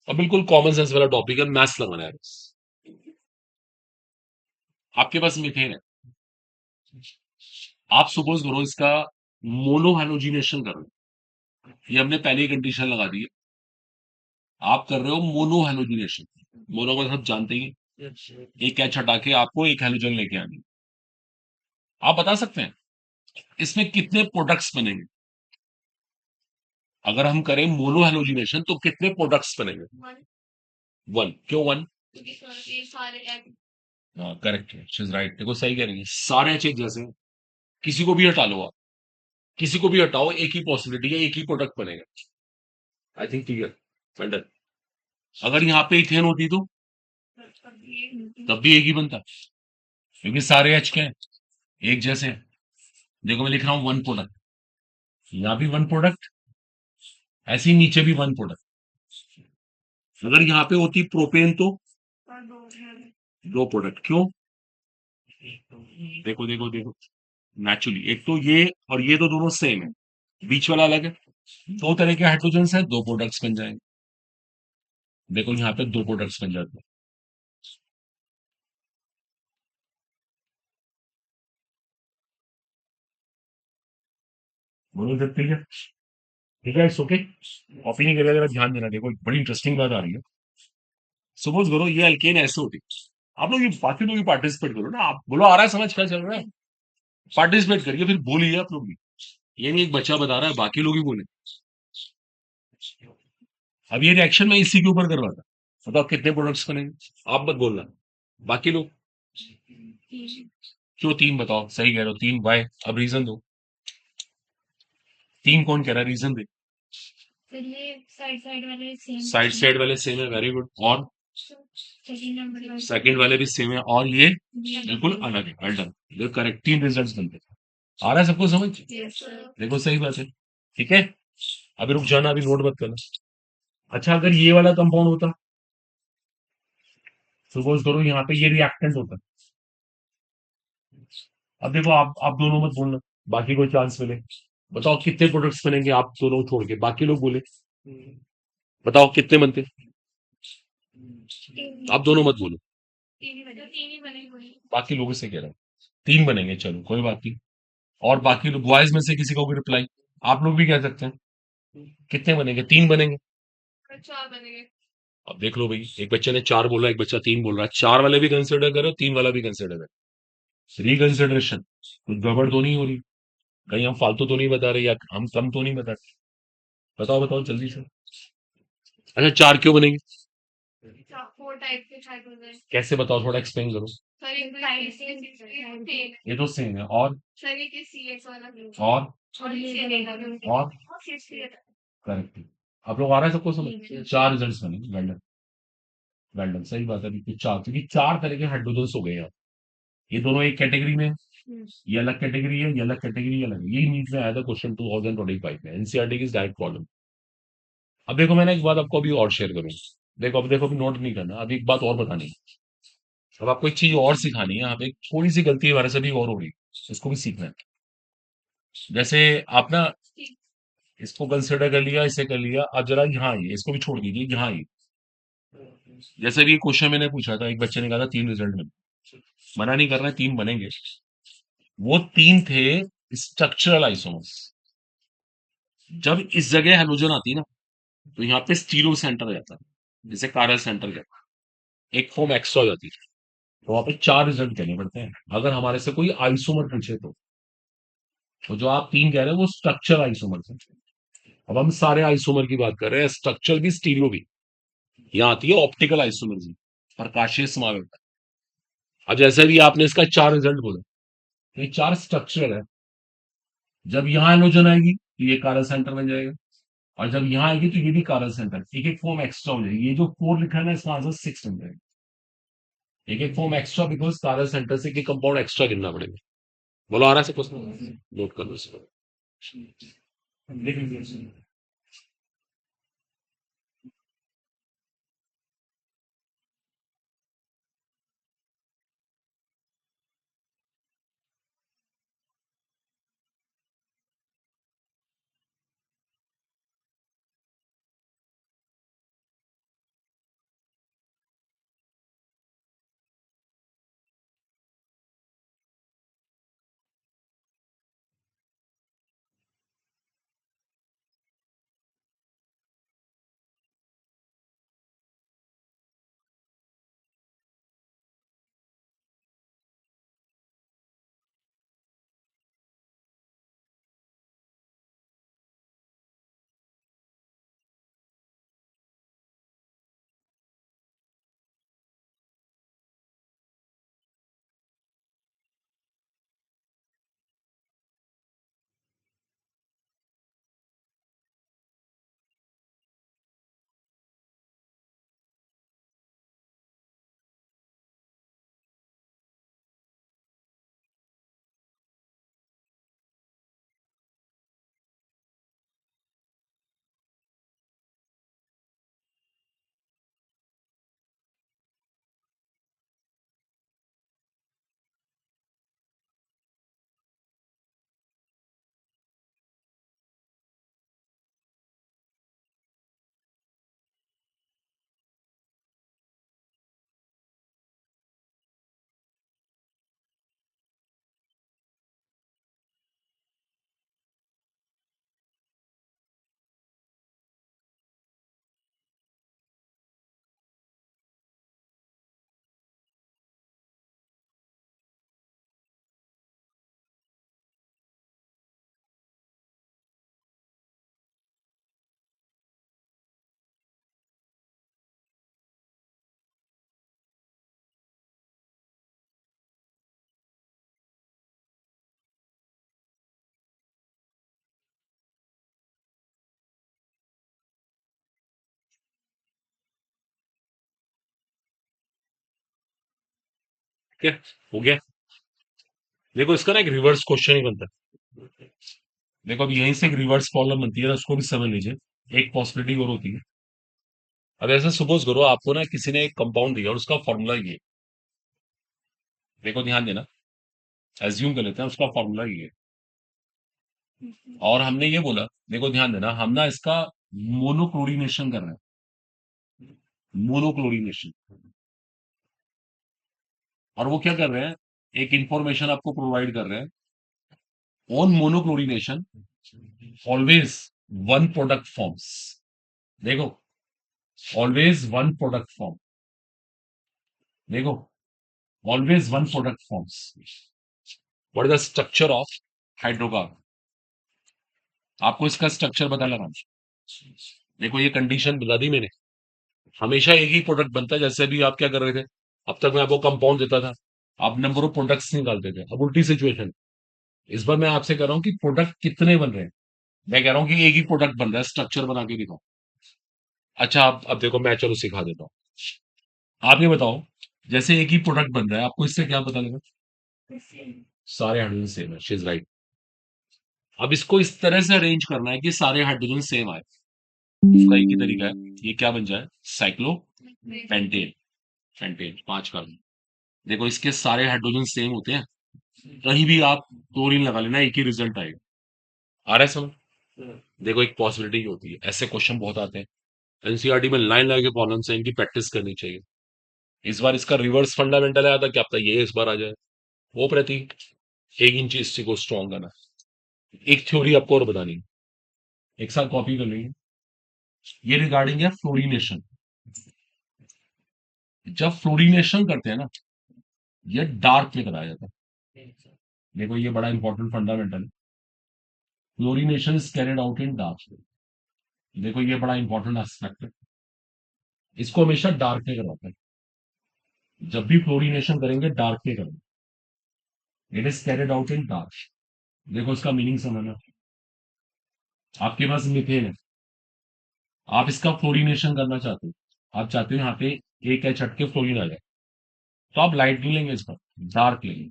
और बिल्कुल कॉमन सेंस वाला टॉपिक है, मैथ्स लगाना है बस। आपके पास मीथेन है, आप सपोज करो इसका मोनो हेलोजिनेशन कर रहे हो। ये हमने पहले ही कंडीशन लगा दी है। आप कर रहे हो मोनो हेलोजिनेशन। मोनो का सब जानते ही हैं। एक कैच हटा के आपको एक हेलोजन लेके आनी है। आप बता सकते हैं इसमें कितने प्रोडक्ट्स बनेंगे? अगर हम करें मोनो हेलोजिनेशन तो कितने प्रोडक्ट्स बनेंगे? वन। क्यों वन? हाँ करेक्ट है, शी इज राइट। देखो सही कह रही है, सारे एच एक जैसे हैं। किसी को भी हटा लो आप, किसी को भी हटाओ, एक ही पॉसिबिलिटी है, एक ही प्रोडक्ट बनेगा। I think clear, well. अगर यहाँ पे इथेन होती तो तब भी एक ही बनता, क्योंकि सारे एच के हैं, एक जैसे हैं। देखो मैं लिख रहा हूं वन प्रोडक्ट, यहाँ भी वन प्रोडक्ट, ऐसे ही नीचे भी वन प्रोडक्ट। अगर यहाँ पे होती प्रोपेन तो दो प्रोडक्ट। क्यों? देखो देखो देखो, नेचुरली एक तो ये और ये तो दोनों सेम है, बीच वाला अलग है। दो तरह के हाइड्रोजन है, दो प्रोडक्ट्स बन जाएंगे। देखो यहाँ पे दो प्रोडक्ट्स बन जाते हैं। बोलो जब ठीक है, ठीक है, इट्स ओके। कॉपी नहीं करेगा, जरा ध्यान देना। देखो एक बड़ी इंटरेस्टिंग बात आ रही है। सपोज करो ये अल्केन ऐसे होती, आप लोग ये बाकी लोग भी पार्टिसिपेट करो ना। आप बोलो आ रहा है समझ, क्या चल रहा है, पार्टिसिपेट करिए, फिर बोलिए आप लोग भी। ये नहीं एक बच्चा बता रहा है बाकी लोग ही बोले। अब ये रिएक्शन मैं इसी के ऊपर कर रहा था। बताओ कितने प्रोडक्ट्स बनेंगे? आप मत बोलना, बाकी लोग। क्यों तीन? बताओ, सही कह रहे हो तीन, वाई? अब रीजन दो। तीन कौन कह रहा है, रीजन दे। साइड साइड वाले सेम है, वेरी गुड। और सेकंड वाले भी सेम है, और ये बिल्कुल अलग है। वेल डन, देखो करेक्ट, तीन रिजल्ट्स बनते हैं। आ रहा है सबको समझ? देखो सही बात है, ठीक है। अभी रुक जाना, अभी नोट मत करना। अच्छा अगर ये वाला कंपाउंड होता, सपोज करो यहाँ पे ये रिएक्टेंट होता। अब देखो आप दोनों मत बोलना, बाकी को चांस मिले। बताओ कितने प्रोडक्ट्स बनेंगे आप दोनों छोड़ के, बाकी लोग बोले। बताओ कितने बनते? आप दोनों मत बोलो, बाकी लोगों से कह रहा हूँ। तीन बनेंगे, चलो कोई बात नहीं। और बाकी लोग बॉयज में से किसी को भी रिप्लाई, आप लोग भी कह सकते हैं। कितने बनेंगे? तीन बनेंगे। अब देख लो भाई, एक बच्चे ने चार बोला, एक बच्चा तीन बोल रहा है। चार वाले भी कंसिडर करो, तीन वाला भी कंसिडर करो। रिकंसिडरेशन, कुछ गड़बड़ तो नहीं हो रही? कहीं हम फालतू तो नहीं बता रहे, या हम कम तो नहीं बता रहे? बताओ बताओ जल्दी से। अच्छा चार क्यों बनेंगे? कैसे बताओ, थोड़ा एक्सप्लेन करो। ये तो सेम है, और और करेक्ट। आप लोग आ रहा है सबको समझ? चार रिजल्ट्स बनेंगे, वेल डन। वेल डन, सही बात है, क्योंकि चार, क्योंकि चार तरह के हाइड्रोजन्स हो गए यहाँ। ये दोनों एक कैटेगरी में, ये अलग कैटेगरी है, ये अलग कैटेगरी अलग है। यही नीट में आया था क्वेश्चन 2025 में, एनसीईआरटी की डायरेक्ट प्रॉब्लम। अब देखो मैंने एक बात आपको अभी और शेयर करूँ। देखो अब, देखो अभी नोट नहीं करना, अभी एक बात और बतानी है। अब आपको एक चीज और सिखानी है। यहाँ पे एक थोड़ी सी गलती हमारे से भी और हो रही है, इसको भी सीखना है। जैसे आप ना इसको कंसिडर कर लिया, इसे कर लिया, अब जरा यहाँ आइए, इसको भी छोड़ दीजिए, यहाँ आइए। जैसे भी क्वेश्चन मैंने पूछा था, एक बच्चे ने कहा था तीन रिजल्ट में, मना नहीं कर रहे, तीन बनेंगे। वो तीन थे स्ट्रक्चरल आइसोमर्स। जब इस जगह हेलोजन आती है ना, तो यहाँ पे स्टीरियो सेंटर रहता है, जैसे कारल सेंटर कहता है, एक फॉर्म एक्स्ट्रा हो जाती है। तो वहां पे चार रिजल्ट देने पड़ते हैं अगर हमारे से कोई आइसोमर पूछे तो जो आप तीन कह रहे हैं वो स्ट्रक्चर आइसोमर है। अब हम सारे आइसोमर की बात कर रहे हैं, स्ट्रक्चर भी स्टीरियो भी। यहाँ आती है ऑप्टिकल आइसोमर, प्रकाशीय समावेश। अब जैसे भी आपने इसका चार रिजल्ट बोला, तो ये चार स्ट्रक्चरल है। जब यहाँ हाइड्रोजन आएगी तो ये कारल सेंटर बन जाएगा, और जब यहाँ आएगी तो ये भी कारल सेंटर, एक एक फॉर्म एक्स्ट्रा हो जाएगी। ये जो फोर लिखा है ना, इसका आंसर सिक्स बन जाएगा। एक एक फॉर्म एक्स्ट्रा, बिकॉज कारल सेंटर से कंपाउंड एक्स्ट्रा गिनना पड़ेगा। बोलो आ रहा है क्वेश्चन, नोट कर लो इसको। ठीक है, हो गया। देखो इसका ना एक रिवर्स क्वेश्चन ही बनता है। देखो अब यहीं से एक रिवर्स प्रॉब्लम बनती है ना, उसको भी समझ लीजिए। एक पॉसिबिलिटी और होती है। अब ऐसे सपोज करो आपको ना किसी ने एक कंपाउंड दिया और उसका फॉर्मूला ये, देखो ध्यान देना, एज्यूम कर लेते हैं उसका फॉर्मूला ये है। और हमने ये बोला, देखो ध्यान देना, हम ना इसका मोनोक्लोरीनेशन कर रहे हैं, मोनोक्लोरीनेशन। और वो क्या कर रहे हैं, एक इंफॉर्मेशन आपको प्रोवाइड कर रहे हैं, on monochlorination always one product forms. देखो, ऑलवेज वन प्रोडक्ट फॉर्म। देखो, always one product forms. What is the structure of hydrocarbon? आपको इसका स्ट्रक्चर पता लगा। देखो ये कंडीशन बता दी मैंने, हमेशा एक ही प्रोडक्ट बनता है। जैसे भी आप क्या कर रहे थे, अब तक मैं आपको कंपाउंड देता था, आप नंबर ऑफ प्रोडक्ट्स निकालते थे। अब उल्टी सिचुएशन, इस बार मैं आपसे कह रहा हूं कि प्रोडक्ट कितने बन रहे हैं। मैं कह रहा हूं कि एक ही प्रोडक्ट बन रहा है, स्ट्रक्चर बना के दिखाओ। अच्छा, आप अब देखो, मैं चलो सिखा देता हूँ। आप ये बताओ, जैसे एक ही प्रोडक्ट बन रहा है, आपको इससे क्या पता लगा? सारे हाइड्रोजन सेम है, शी इज राइट। अब इसको इस तरह से अरेंज करना है कि सारे हाइड्रोजन सेम आए। इसका एक ही तरीका है, ये क्या बन जाए, साइक्लो पेंटेन। पेंटेन पांच कार्बन। देखो इसके सारे हाइड्रोजन सेम होते हैं, कहीं भी आप क्लोरीन लगा लेना, एक ही रिजल्ट आएगा। आ रहा है समझ? देखो एक पॉसिबिलिटी होती है, ऐसे क्वेश्चन बहुत आते हैं। एनसीईआरटी में लाइन लगा के प्रॉब्लम्स है, इनकी प्रैक्टिस करनी चाहिए। इस बार इसका रिवर्स फंडामेंटल आया था, क्या पता ये इस बार आ जाए। वो प्रतीक, एक इन चीज को स्ट्रॉन्ग करना है। एक थ्योरी आपको और बतानी है, एक साथ कॉपी कर लेंगे। ये रिगार्डिंग है फ्लोरिनेशन। जब फ्लोरिनेशन करते हैं ना, ये डार्क में कराया जाता है। देखो ये बड़ा इंपॉर्टेंट फंडामेंटल है। Fluorination is carried out in dark. देखो ये बड़ा इंपॉर्टेंट एस्पेक्ट है। इसको हमेशा डार्क में करवाते हैं। जब भी फ्लोरिनेशन करेंगे डार्क में करेंगे। It is carried out in dark. देखो इसका मीनिंग समझना। आपके पास मीथेन है, आप इसका फ्लोरिनेशन करना चाहते हो, आप चाहते हो यहाँ पे एक एच हट के फ्लोरीन आ जाए, तो आप लाइट नहीं लेंगे, इसका डार्क लेंगे।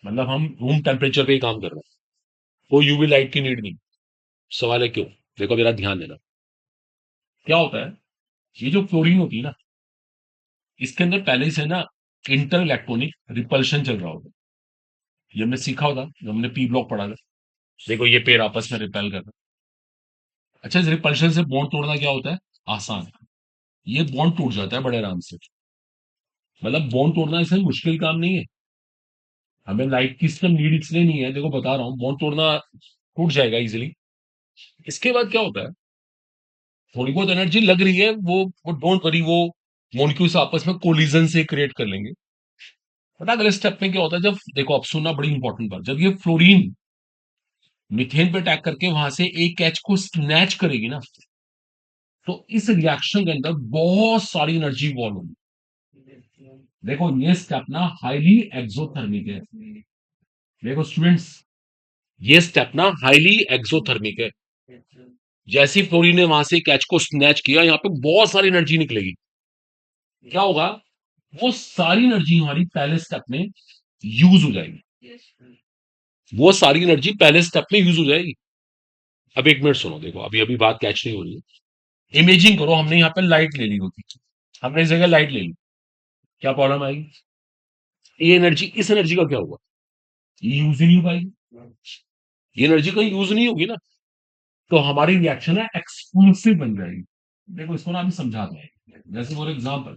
मतलब हम रूम टेम्परेचर पे ही काम कर रहे हैं, कोई यूवी लाइट की नीड नहीं। सवाल है क्यों? देखो मेरा ध्यान देना। क्या होता है, ये जो फ्लोरीन होती है ना, इसके अंदर पहले से ना इंटर इलेक्ट्रॉनिक रिपल्शन चल रहा होता है। ये हमने सीखा होता जब हमने पी ब्लॉक पढ़ा था। देखो ये पेड़ आपस में रिपेल कर रहे हैं। अच्छा, इस रिपल्शन से बॉन्ड तोड़ना क्या होता है? आसान। ये बॉन्ड टूट जाता है बड़े आराम से। मतलब बॉन्ड तोड़ना इसमें मुश्किल काम नहीं है। हमें लाइट की सिस्टम नीड इसलिए नहीं है, देखो बता रहा हूँ, बॉन्ड तोड़ना टूट जाएगा इजिली। इसके बाद क्या होता है, थोड़ी बहुत एनर्जी लग रही है, वो डोंट वरी, वो मॉलिक्यूल्स आपस में कोलिजन से क्रिएट कर लेंगे। पता है अगले स्टेप में क्या होता है? जब देखो अब सुनना, बड़ी इंपॉर्टेंट बात, जब ये फ्लोरीन मीथेन पे अटैक करके वहां से एक कैच को स्नैच करेगी ना, तो इस रिएक्शन के अंदर बहुत सारी एनर्जी इवॉल्व होगी। देखो ये स्टेप ना हाईली एक्सोथर्मिक है। देखो स्टूडेंट्स, ये स्टेप ना हाईली एक्सोथर्मिक है। जैसे ही फ्लोरीन ने वहां से कैच को स्नैच किया, यहाँ पे बहुत सारी एनर्जी निकलेगी। क्या होगा, वो सारी एनर्जी हमारी पहले स्टेप में यूज हो जाएगी। वो सारी एनर्जी पहले स्टेप में यूज हो जाएगी। अब एक मिनट सुनो, देखो अभी अभी बात कैच नहीं हो रही है। इमेजिंग करो, हमने यहाँ पे लाइट ले ली होती, हमने इस जगह लाइट ले ली, क्या प्रॉब्लम आएगी? ये एनर्जी, इस एनर्जी का क्या होगा? ये यूज ही नहीं हो पाएगी। ये एनर्जी कहीं यूज नहीं होगी ना, तो हमारी रिएक्शन है एक्सक्लूसिव बन जाएगी। देखो इसको ना अभी समझाते हैं। जैसे फॉर एग्जाम्पल,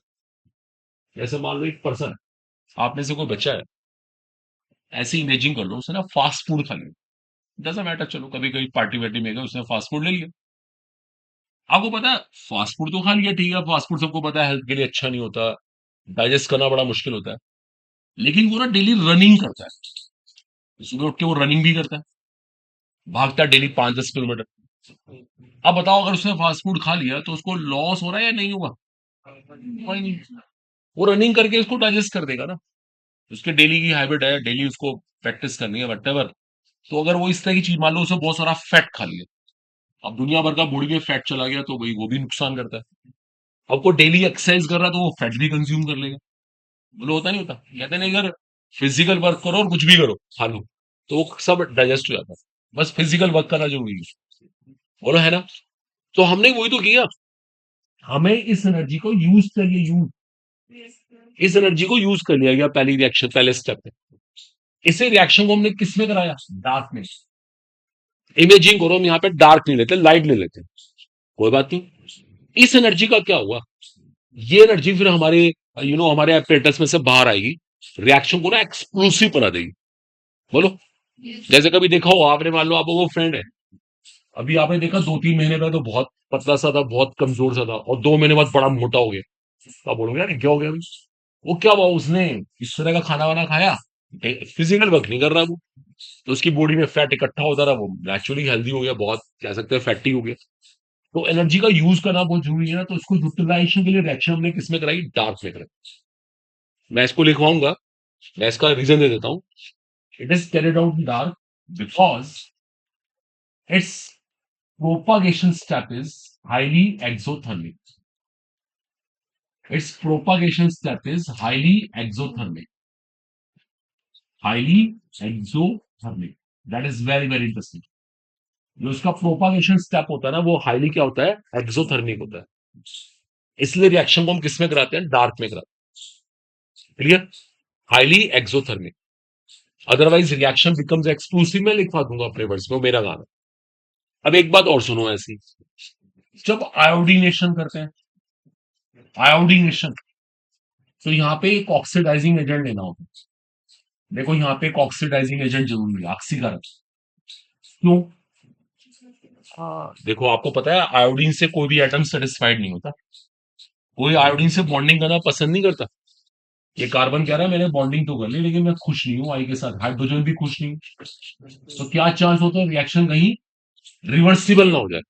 जैसे मान लो एक पर्सन, आप में से कोई बच्चा है, ऐसी इमेजिंग कर लो, उसने ना फास्ट फूड खा लिया। डजंट मैटर, चलो कभी कभी पार्टी वार्टी में गए, उसने फास्ट फूड ले लिया। आपको पता है फास्ट फूड तो खा लिया, ठीक है, फास्ट फूड सबको पता है हेल्थ के लिए अच्छा नहीं होता, डाइजेस्ट करना बड़ा मुश्किल होता है। लेकिन वो ना डेली रनिंग करता है, सुबह उठ के वो रनिंग भी करता है, भागता है डेली 5-10 किलोमीटर। अब बताओ, अगर उसने फास्ट फूड खा लिया तो उसको लॉस हो रहा है या नहीं होगा? कोई नहीं। वो रनिंग करके उसको डाइजेस्ट कर देगा ना। उसके डेली की हैबिट है, डेली उसको प्रैक्टिस करनी है वटेवर। तो अगर वो इस तरह की चीज, मान लो उसने बहुत सारा फैट खा लिया, अब दुनिया भर का बॉडी में फैट चला गया, तो भाई वो भी नुकसान करता है। अब वो डेली एक्सरसाइज कर रहा है, तो वो फैट भी कंज्यूम कर लेगा। बोलो होता नहीं होता? कहते नहीं, अगर फिजिकल वर्क करो और कुछ भी करो खा लो, तो वो सब डाइजेस्ट हो जाता है। बस फिजिकल वर्क करना जरूरी है। बोलो है ना? तो हमने वही तो किया। हमें इस एनर्जी को यूज करिए, इस एनर्जी को यूज कर लिया गया पहली रिएक्शन, पहले स्टेप में। इसे रिएक्शन को हमने किस में कराया? डार्क में। इमेजिंग करो, हम यहाँ पे डार्क नहीं लेते, लाइट ले लेते, कोई बात नहीं। इस एनर्जी का क्या हुआ, ये एनर्जी फिर हमारे हमारे एपरेटस में से बाहर आएगी, रिएक्शन को ना एक्सप्लोसिव बना देगी। बोलो, जैसे कभी देखा हो आपने, मान लो आप वो फ्रेंड है, अभी आपने देखा 2-3 महीने पहले तो बहुत पतला सा था, बहुत कमजोर सा था, और 2 महीने बाद बड़ा मोटा हो गया। तो आप बोलोगे यार ये क्या हो गया अभी? वो क्या हुआ, उसने इस तरह का खाना वाना खाया, फिजिकल वर्क नहीं कर रहा वो, तो उसकी बॉडी में फैट इकट्ठा होता रहा, वो नेचुरली हेल्दी हो गया, बहुत कह सकते हैं फैटी हो गया। तो एनर्जी का यूज करना बहुत जरूरी है ना, तो इसको यूटिलाइजेशन के लिए रिएक्शन हमने किसमें कराई? डार्क में कराई। मैं इसको लिखवाऊंगा, मैं इसका रीजन दे देता हूं। It is carried out in dark because it's propagation step is highly exothermic. Its propagation step is highly exothermic. Highly exothermic. That is very very interesting. जो उसका प्रोपागेशन स्टेप होता है ना, वो हाईली क्या होता है? एक्सोथर्मिक होता है। इसलिए रिएक्शन को हम किसमें कराते हैं? डार्क में कराते हैं। Clear? Highly exothermic. Otherwise reaction becomes exclusive, में लिखवा दूंगा अपने वर्ड्स में, वो मेरा गाना। अब एक बात और सुनो, ऐसी जब आयोडीनेशन करते हैं, आयोडीनेशन, तो यहाँ पे एक ऑक्सीडाइजिंग एजेंट लेना होता है। देखो यहाँ पे एक ऑक्सीडाइजिंग एजेंट जरूरी है, ऑक्सीकरण। क्यों? देखो आपको पता है आयोडीन से कोई भी एटम सेटिस्फाइड नहीं होता। कोई आयोडीन से बॉन्डिंग करना पसंद नहीं करता। ये कार्बन कह रहा है मैंने बॉन्डिंग तो कर ली लेकिन मैं खुश नहीं हूं आई के साथ, हाइड्रोजन भी खुश नहीं हूं। तो क्या चांस होता है रिएक्शन कहीं रिवर्सिबल ना हो जाए।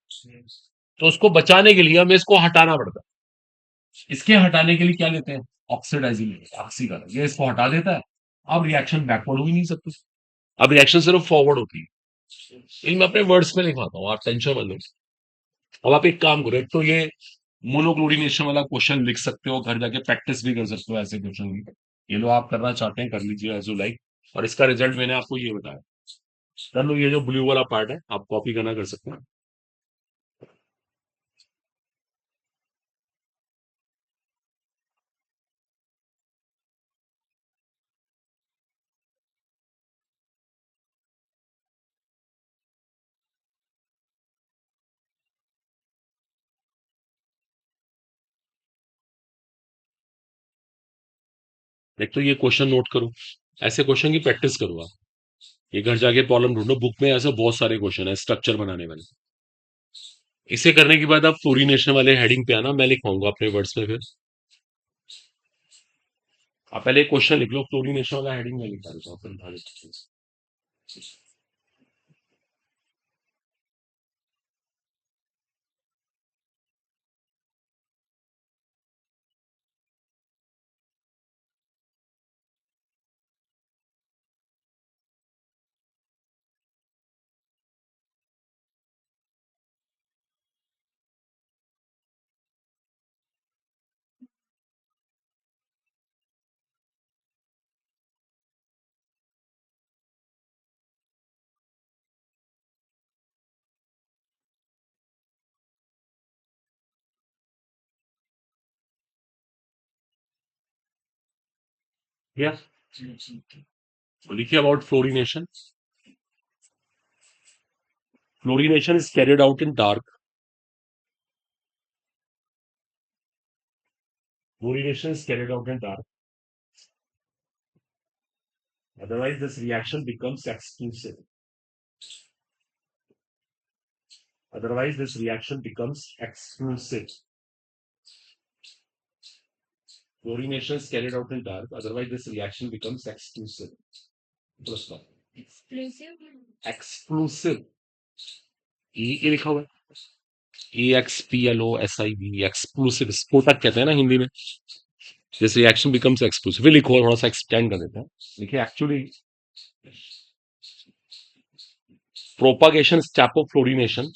तो उसको बचाने के लिए हमें इसको हटाना पड़ता है। इसके हटाने के लिए क्या लेते हैं? ऑक्सीडाइजिंग ऑक्सीकरण, ये इसको हटा देता है। अब रिएक्शन बैकवर्ड हो ही नहीं सकती। अब रिएक्शन सिर्फ फॉरवर्ड होती है। ये मैं अपने वर्ड्स में लिखवाता हूँ, आप टेंशन मत लो। अब आप एक काम करो, एक तो ये मोनोक्लोरिनेशन वाला क्वेश्चन लिख सकते हो, घर जाके प्रैक्टिस भी कर सकते हो ऐसे क्वेश्चन की। ये लो आप करना चाहते हैं कर लीजिए एज यू लाइक। और इसका रिजल्ट मैंने आपको ये बताया। कर लो, ये जो ब्लू वाला पार्ट है आप कॉपी करना कर सकते हैं। एक तो ये क्वेश्चन नोट करो, ऐसे क्वेश्चन की प्रैक्टिस करो आप। ये घर जाके प्रॉब्लम ढूंढो, बुक में ऐसे बहुत सारे क्वेश्चन है स्ट्रक्चर बनाने वाले। इसे करने के बाद आप फ्लोरीनेशन वाले हेडिंग पे आना, मैं लिखवाऊंगा अपने वर्ड्स में फिर। आप पहले क्वेश्चन लिख लो, फ्लोरीनेशन वाला हेडिंग में लिखा देता हूँ, फिर ध्यान से। या तो लिखिए about fluorination. Fluorination is carried out in dark. Fluorination is carried out in dark. Otherwise, this reaction becomes exclusive. Otherwise, this reaction becomes exclusive. Fluorination is carried out in dark. Otherwise, this reaction becomes exclusive. Plus one. Exclusive. ये लिखा हुआ है EXPLOSIV, exclusive, स्फोटक कहते हैं ना हिंदी में। This reaction becomes exclusive. लिखो, थोड़ा सा एक्सटेंड कर देते हैं। देखिए actually propagation step of fluorination,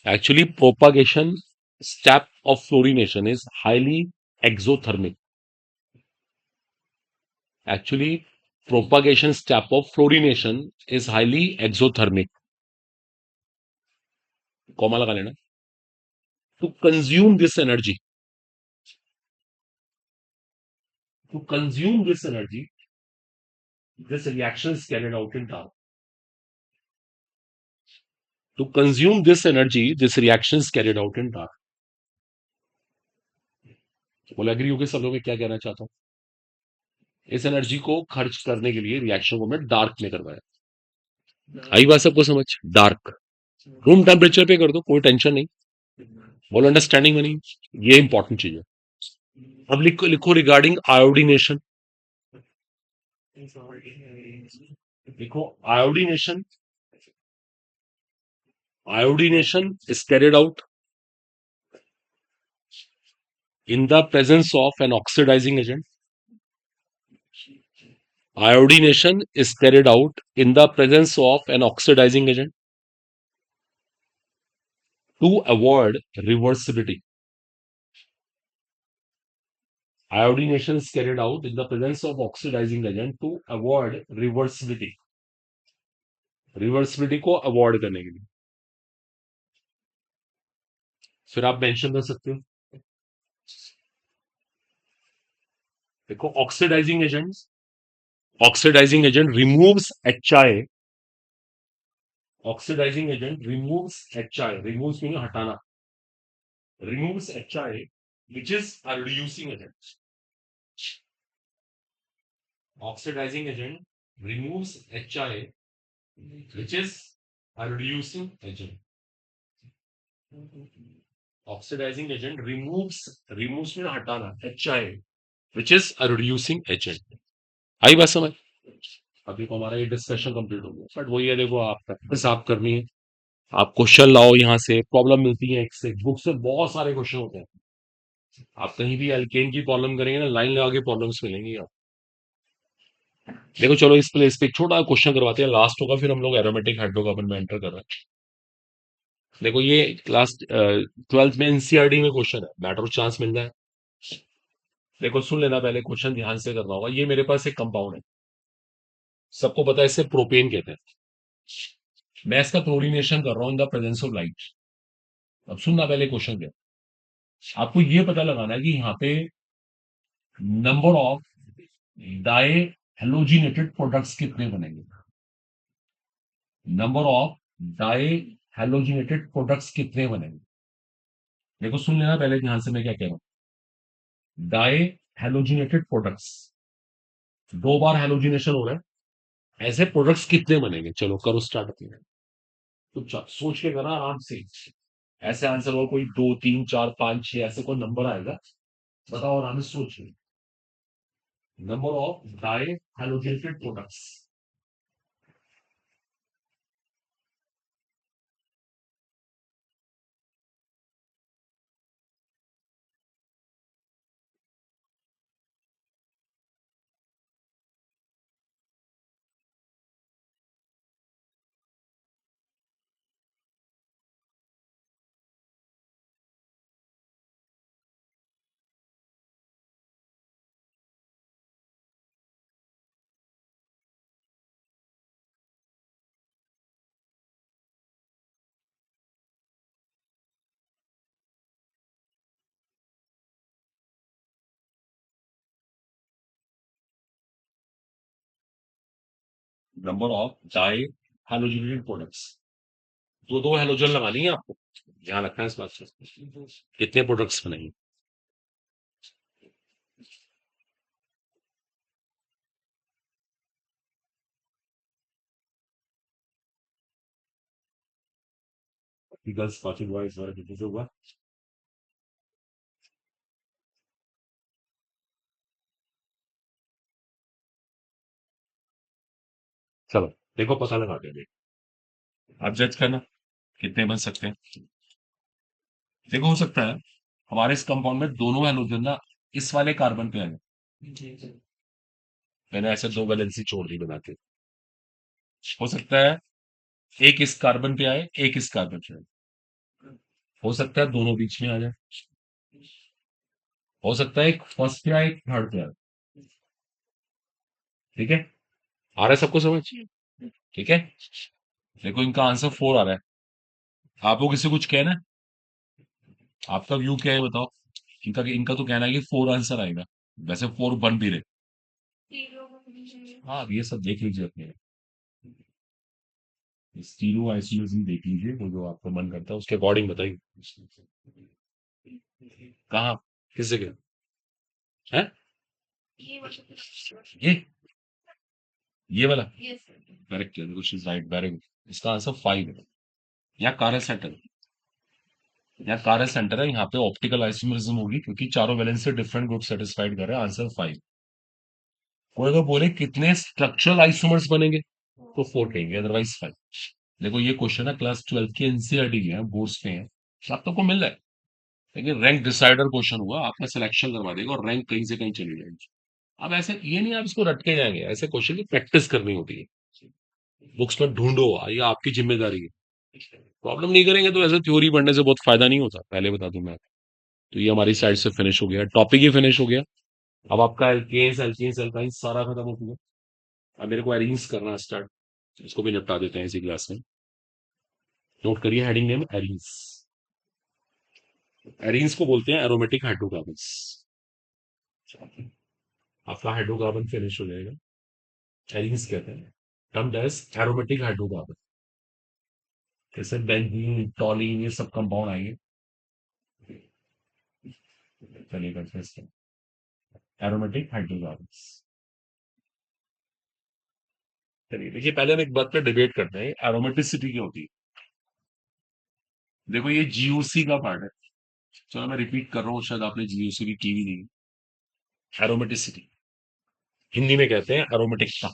actually propagation step of fluorination is highly exothermic. Actually propagation step of fluorination is highly exothermic. Comma लगा लेना। to consume this energy to consume this energy, this reaction is carried out in dark. To consume this energy, this reaction is carried out in dark. बोले agree होगे सब लोग, मैं क्या कहना चाहता हूँ? इस एनर्जी को खर्च करने के लिए रिएक्शन को मैं डार्क में करवाया। आई बात सबको समझ? डार्क रूम टेम्परेचर पे कर दो, कोई टेंशन नहीं। बोलो अंडरस्टैंडिंग बनी, ये इंपॉर्टेंट चीज है। अब लिखो लिखो रिगार्डिंग आयोडीनेशन। लिखो iodination. Iodination is carried out in the presence of an oxidizing agent. Iodination is carried out in the presence of an oxidizing agent to avoid reversibility. Iodination is carried out in the presence of oxidizing agent to avoid reversibility. Reversibility को avoid करने के लिए फिर आप mention कर सकते हो। देखो oxidising agent removes HI। Oxidising agent removes HI, removes mean हटाना, removes HI, which is a reducing agent. Oxidizing agent removes HI, which is a reducing agent. Oxidizing agent removes में हटाना HI, which is a reducing agent. आई बात समझ? अभी तो हमारा ये discussion complete हो गया, बट वही है, देखो आप प्रैक्टिस आप करनी है, आप क्वेश्चन लाओ, यहाँ से प्रॉब्लम मिलती है, एक से बुक से बहुत सारे क्वेश्चन होते हैं। आप कहीं भी एल्केन की प्रॉब्लम करेंगे ना, लाइन लगा के प्रॉब्लम्स मिलेंगी आप। देखो चलो इस प्लेस पे एक छोटा क्वेश्चन करवाते हैं, लास्ट होगा, फिर हम लोग एरोमेटिक हाइड्रोकार्बन में एंटर कर रहे हैं। देखो ये क्लास 12th में एनसीईआरटी में क्वेश्चन है, मैटर ऑफ चांस मिल जाए। देखो सुन लेना, पहले क्वेश्चन ध्यान से करना होगा। ये मेरे पास एक कंपाउंड है, सबको पता है, इसे प्रोपेन कहते हैं। मैं इसका क्लोरीनेशन कर रहा हूं इन द प्रेजेंस ऑफ लाइट। अब सुनना पहले क्वेश्चन क्या है। आपको ये पता लगाना है कि यहाँ पे number of di halogenated products कितने बनेंगे। Number of di halogenated products कितने बनेंगे। देखो सुन लेना पहले ध्यान से मैं क्या कह रहा हूं। डाई हेलोजिनेटेड प्रोडक्ट्स, दो बार हेलोजिनेशन हो रहा है, ऐसे प्रोडक्ट्स कितने बनेंगे। चलो करो स्टार्ट अपने। तो सोच के करना आराम से। ऐसे आंसर हो, कोई 2 3 4 5 6 ऐसे कोई नंबर आएगा, बताओ आराम से सोचिए। Number of di halogenated products. Number of di halogenated products, दो दो हेलोजन लगानी है आपको, ध्यान रखना है इस बात से। कितने प्रोडक्ट्स बनेंगे। गर्ल्स पार्टी बॉयज होगा। चलो देखो पता लगा के देखो, आप जज करना कितने बन सकते हैं। देखो हो सकता है हमारे इस कंपाउंड में दोनों हेलोजन ना इस वाले कार्बन पे आ जाए। मैंने ऐसे दो वैलेंसी छोड़ दी बना के। हो सकता है एक इस कार्बन पे आए, एक इस कार्बन पे आए। हो सकता है दोनों बीच में आ जाए। हो सकता है एक फर्स्ट पे आए, एक थर्ड पे आए। ठीक है, आ रहा है सबको समझ। ठीक है, देखो इनका आंसर 4 आ रहा है। आपको किसी कुछ कहना है, आपका व्यू क्या है बताओ। इनका इनका तो कहना है कि 4 आंसर आएगा, वैसे 4 बन भी रहे। हाँ ये सब देख लीजिए अपने, स्टीरो आइसोलेशन देख लीजिए, वो जो आपका मन करता है उसके अकॉर्डिंग बताइए। कहाँ, किस जगह है ये ये वाला। करेक्ट है, कुछ इज राइट, वेरी गुड। इसका आंसर 5 है। यहाँ कार्य सेंटर, यहाँ कार्य सेंटर है, यहाँ पे ऑप्टिकल आइसोमेरिज्म होगी, क्योंकि चारों वैलेंस से डिफरेंट ग्रुप सेटिस्फाइड कर रहे हैं। आंसर 5। कोई अगर बोले कितने स्ट्रक्चरल आइसोमर्स बनेंगे तो 4 कहेंगे, अदरवाइज 5। देखो ये क्वेश्चन है क्लास 12 की एनसीईआरटी के हैं, बोर्ड्स पे हैं, सब तक को मिल रहा है। लेकिन रैंक डिसाइडर क्वेश्चन हुआ, आपका सिलेक्शन करवा देगा और रैंक कहीं से कहीं चली जाएगी। अब ऐसे ये नहीं आप इसको रट के जाएंगे, ऐसे क्वेश्चन की प्रैक्टिस करनी होती है। बुक्स में ढूंढो, ये आपकी जिम्मेदारी है। प्रॉब्लम नहीं करेंगे तो ऐसे थ्योरी पढ़ने से बहुत फायदा नहीं होता, पहले बता दूं मैं। तो ये हमारी साइड से फिनिश हो गया, टॉपिक ही फिनिश हो गया। अब आपका एल्केन्स एल्कीन्स एल्काइंस सारा खत्म हो गया। अब मेरे को एरीन्स करना स्टार्ट, इसको भी निपटा देते हैं इसी क्लास में। नोट करिए हेडिंग नेम एरीन्स। एरीन्स को बोलते हैं एरोमेटिक हाइड्रोकार्बन्स। आपका हाइड्रोकार्बन फिनिश हो जाएगा, एरीन्स कहते हैं। टर्म्ड एज एरोमेटिक हाइड्रोकार्बन, जैसे बेंजीन टॉलीन ये सब कंपाउंड आएंगे। चलिए करते हैं एरोमेटिक हाइड्रोकार्बन्स। चलिए देखिए, पहले हम एक बात पे डिबेट करते हैं, एरोमेटिसिटी क्या होती है। देखो ये जीओसी का पार्ट है। चलो मैं रिपीट कर रहा हूँ, शायद आपने जीओसी की टीवी नहीं। एरोमेटिसिटी हिंदी में कहते हैं एरोमेटिकता।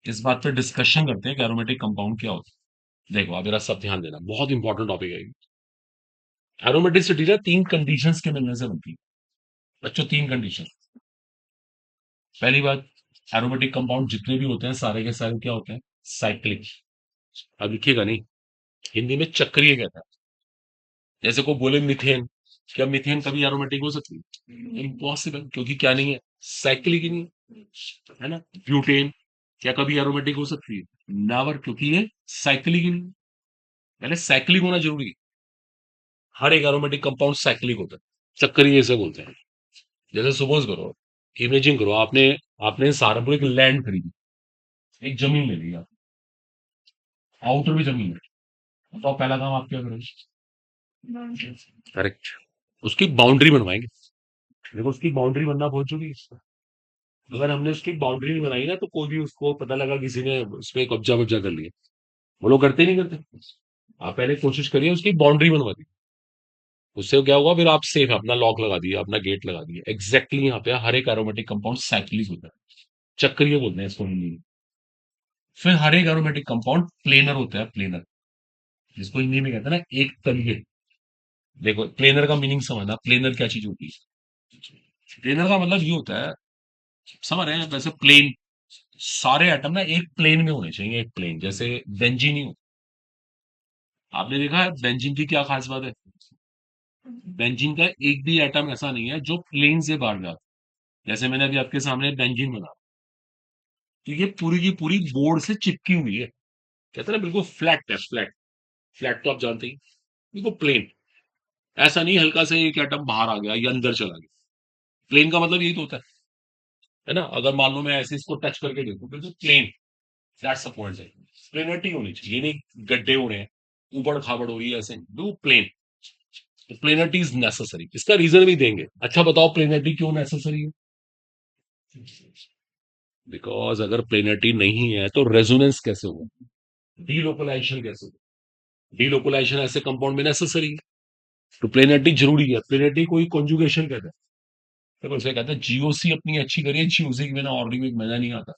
इस बात पे डिस्कशन करते हैं कि एरोमेटिक कंपाउंड क्या होता है। देखो आप मेरा सब ध्यान देना, बहुत इंपॉर्टेंट टॉपिक है। एरोमेटिसिटी ना तीन कंडीशंस के मिलने से बनती है बच्चों, तीन कंडीशन। पहली बात, एरोमेटिक कंपाउंड जितने भी होते हैं सारे के सारे क्या होते हैं, साइक्लिक। अब लिखिएगा नहीं, हिंदी में चक्रीय कहता है। जैसे को बोले मिथेन, क्या मिथेन कभी एरोमेटिक हो सकती है? इम्पॉसिबल, क्योंकि क्या नहीं है, साइक्लिक ही नहीं है ना। ब्यूटेन क्या कभी एरोमेटिक हो सकती है? नेवर, क्योंकि ये साइक्लिक ही नहीं है। पहले साइक्लिक होना जरूरी है। हर एक एरोमेटिक कंपाउंड साइक्लिक होता है, चक्रीय इसे बोलते हैं। जैसे सपोज करो, इमेजिन करो, आपने आपने सहारनपुर एक लैंड खरीदी, एक जमीन ले ली आप, आउटर में जमीन है। तो पहला काम आप क्या करोगे? करेक्ट, उसकी बाउंड्री बनवाएंगे। देखो उसकी बाउंड्री बनना बहुत जरूरी है। अगर हमने उसकी बाउंड्री नहीं बनाई ना, तो कोई भी उसको पता लगा किसी ने उस पर कब्जा वब्जा कर लिया। वो लोग करते ही नहीं करते। आप पहले कोशिश करिए उसकी बाउंड्री बनवा दी। उससे क्या होगा, फिर आप सेफ, अपना लॉक लगा दिए, अपना गेट लगा दिए। एग्जैक्टली यहाँ पे हर एक एरोमेटिक कंपाउंड साइक्लिक होता है, चक्रीय बोलते हैं इसको हिंदी में। फिर हर एक एरोमेटिक कंपाउंड प्लेनर होता है, प्लेनर, जिसको हिंदी में कहते हैं ना एक तलीय। देखो प्लेनर का मीनिंग समझना, प्लेनर क्या चीज होती है। प्लेनर का मतलब ये होता है, समझ रहे हैं, वैसे प्लेन सारे एटम ना एक प्लेन में होने चाहिए, एक प्लेन। जैसे बेंजीन ही हो, आपने देखा है बेंजीन की क्या खास बात है। बेंजीन का एक भी एटम ऐसा नहीं है जो प्लेन से बाहर जाता। जैसे मैंने अभी आपके सामने बेंजीन बना, तो ये पूरी की पूरी बोर्ड से चिपकी हुई है। कहते हैं ना बिल्कुल फ्लैट है, फ्लैट। फ्लैट तो आप जानते ही, बिल्कुल प्लेन। ऐसा नहीं हल्का से एक एटम बाहर आ गया या अंदर चला गया। प्लेन का मतलब यही तो होता है ना। अगर मान लो मैं ऐसे इसको टच करके देखूं, बिल्कुल प्लेन, दैट्स द पॉइंट है। प्लेनिटी होनी चाहिए, ये नहीं गड्ढे हो रहे हैं, ऊबड़ खाबड़ हो रही है, ऐसे डू प्लेन। तो प्लेनिटी इज नेसेसरी, इसका रीजन भी देंगे। अच्छा बताओ प्लेनिटी क्यों नेसेसरी है। बिकॉज अगर प्लेनिटी नहीं है तो रेजोनेंस कैसे होगा, डीलोकलाइजेशन कैसे होगा। डीलोकलाइजेशन ऐसे कंपाउंड में नेसेसरी है। तो प्लेनिटी जरूरी है। प्लेनिटी कोई कॉन्जुगेशन कहता है। देखो इसे कहते हैं जीओसी अपनी अच्छी करिए, जीओसी के बिना और भी मजा नहीं आता।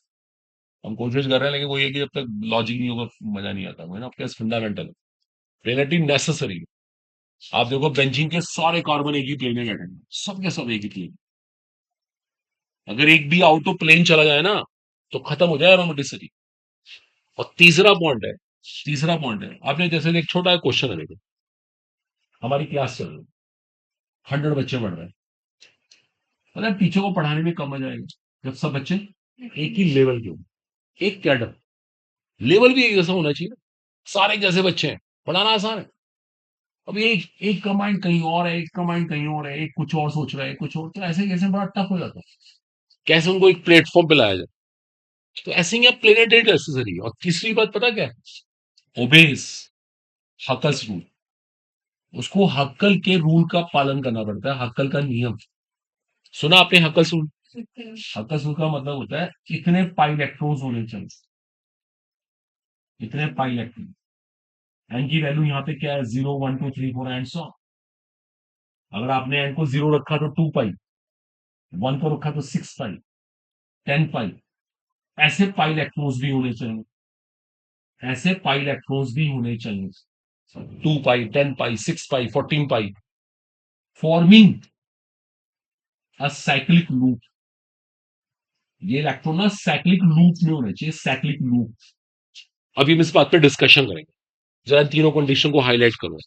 हम कोशिश कर रहे हैं, लेकिन वो ये कि जब तक लॉजिक नहीं होगा मजा नहीं आता, वो है ना, आपके फंडामेंटल। प्लेनिटी नेसेसरी है। आप देखो बेंजीन के सारे कार्बन एक ही प्लेन में बैठे हैं, सब के सब एक ही प्लेन। अगर एक भी आउट ऑफ प्लेन चला जाए ना, तो खत्म हो जाए एरोमेटिसिटी। और तीसरा पॉइंट है, आपने जैसे एक छोटा क्वेश्चन है, देखो हमारी क्लास चल रही है, 100 बच्चे पढ़ रहे हैं, मतलब टीचर को पढ़ाने में कम मजा आएगा जब सब बच्चे एक ही लेवल के हों, एक कैडर। लेवल भी एक जैसा होना चाहिए ना। सारे एक जैसे बच्चे हैं, पढ़ाना आसान है। अब एक एक का माइंड कहीं और है, एक का माइंड कहीं और है, एक कुछ और सोच रहा है, कुछ और, तो ऐसे कैसे बड़ा टफ हो जाता है। कैसे उनको एक प्लेटफॉर्म पे लाया जाए। तो ऐसे ही प्लेनेटरी नेसेसरी है। और तीसरी बात पता क्या है, ओबेस हकस रूल। उसको हक्कल के रूल का पालन करना पड़ता है, हक्कल का नियम। सुना आपने हक्कस रूल? हक्कस रूल का मतलब होता है इतने पाई इलेक्ट्रॉन्स होने चाहिए, इतने पाई इलेक्ट्रॉन। एन की वैल्यू यहाँ पे क्या है, 0 1 2 3 4 एंड सो। अगर आपने एन को 0 रखा तो 2 पाई, 1 को रखा तो 6 पाई, 10 पाई। ऐसे पाई इलेक्ट्रॉन्स भी होने चाहिए, ऐसे पाई इलेक्ट्रॉन्स भी होने चाहिए। 2 पाई, 10 पाई, 6 पाई, 14 पाई, फॉर्मिंग अ साइक्लिक लूप। ये इलेक्ट्रॉन ना साइक्लिक लूप में होने चाहिए, साइक्लिक लूप। अभी हम इस बात पे डिस्कशन करेंगे। जरा इन तीनों कंडीशन को हाईलाइट करो।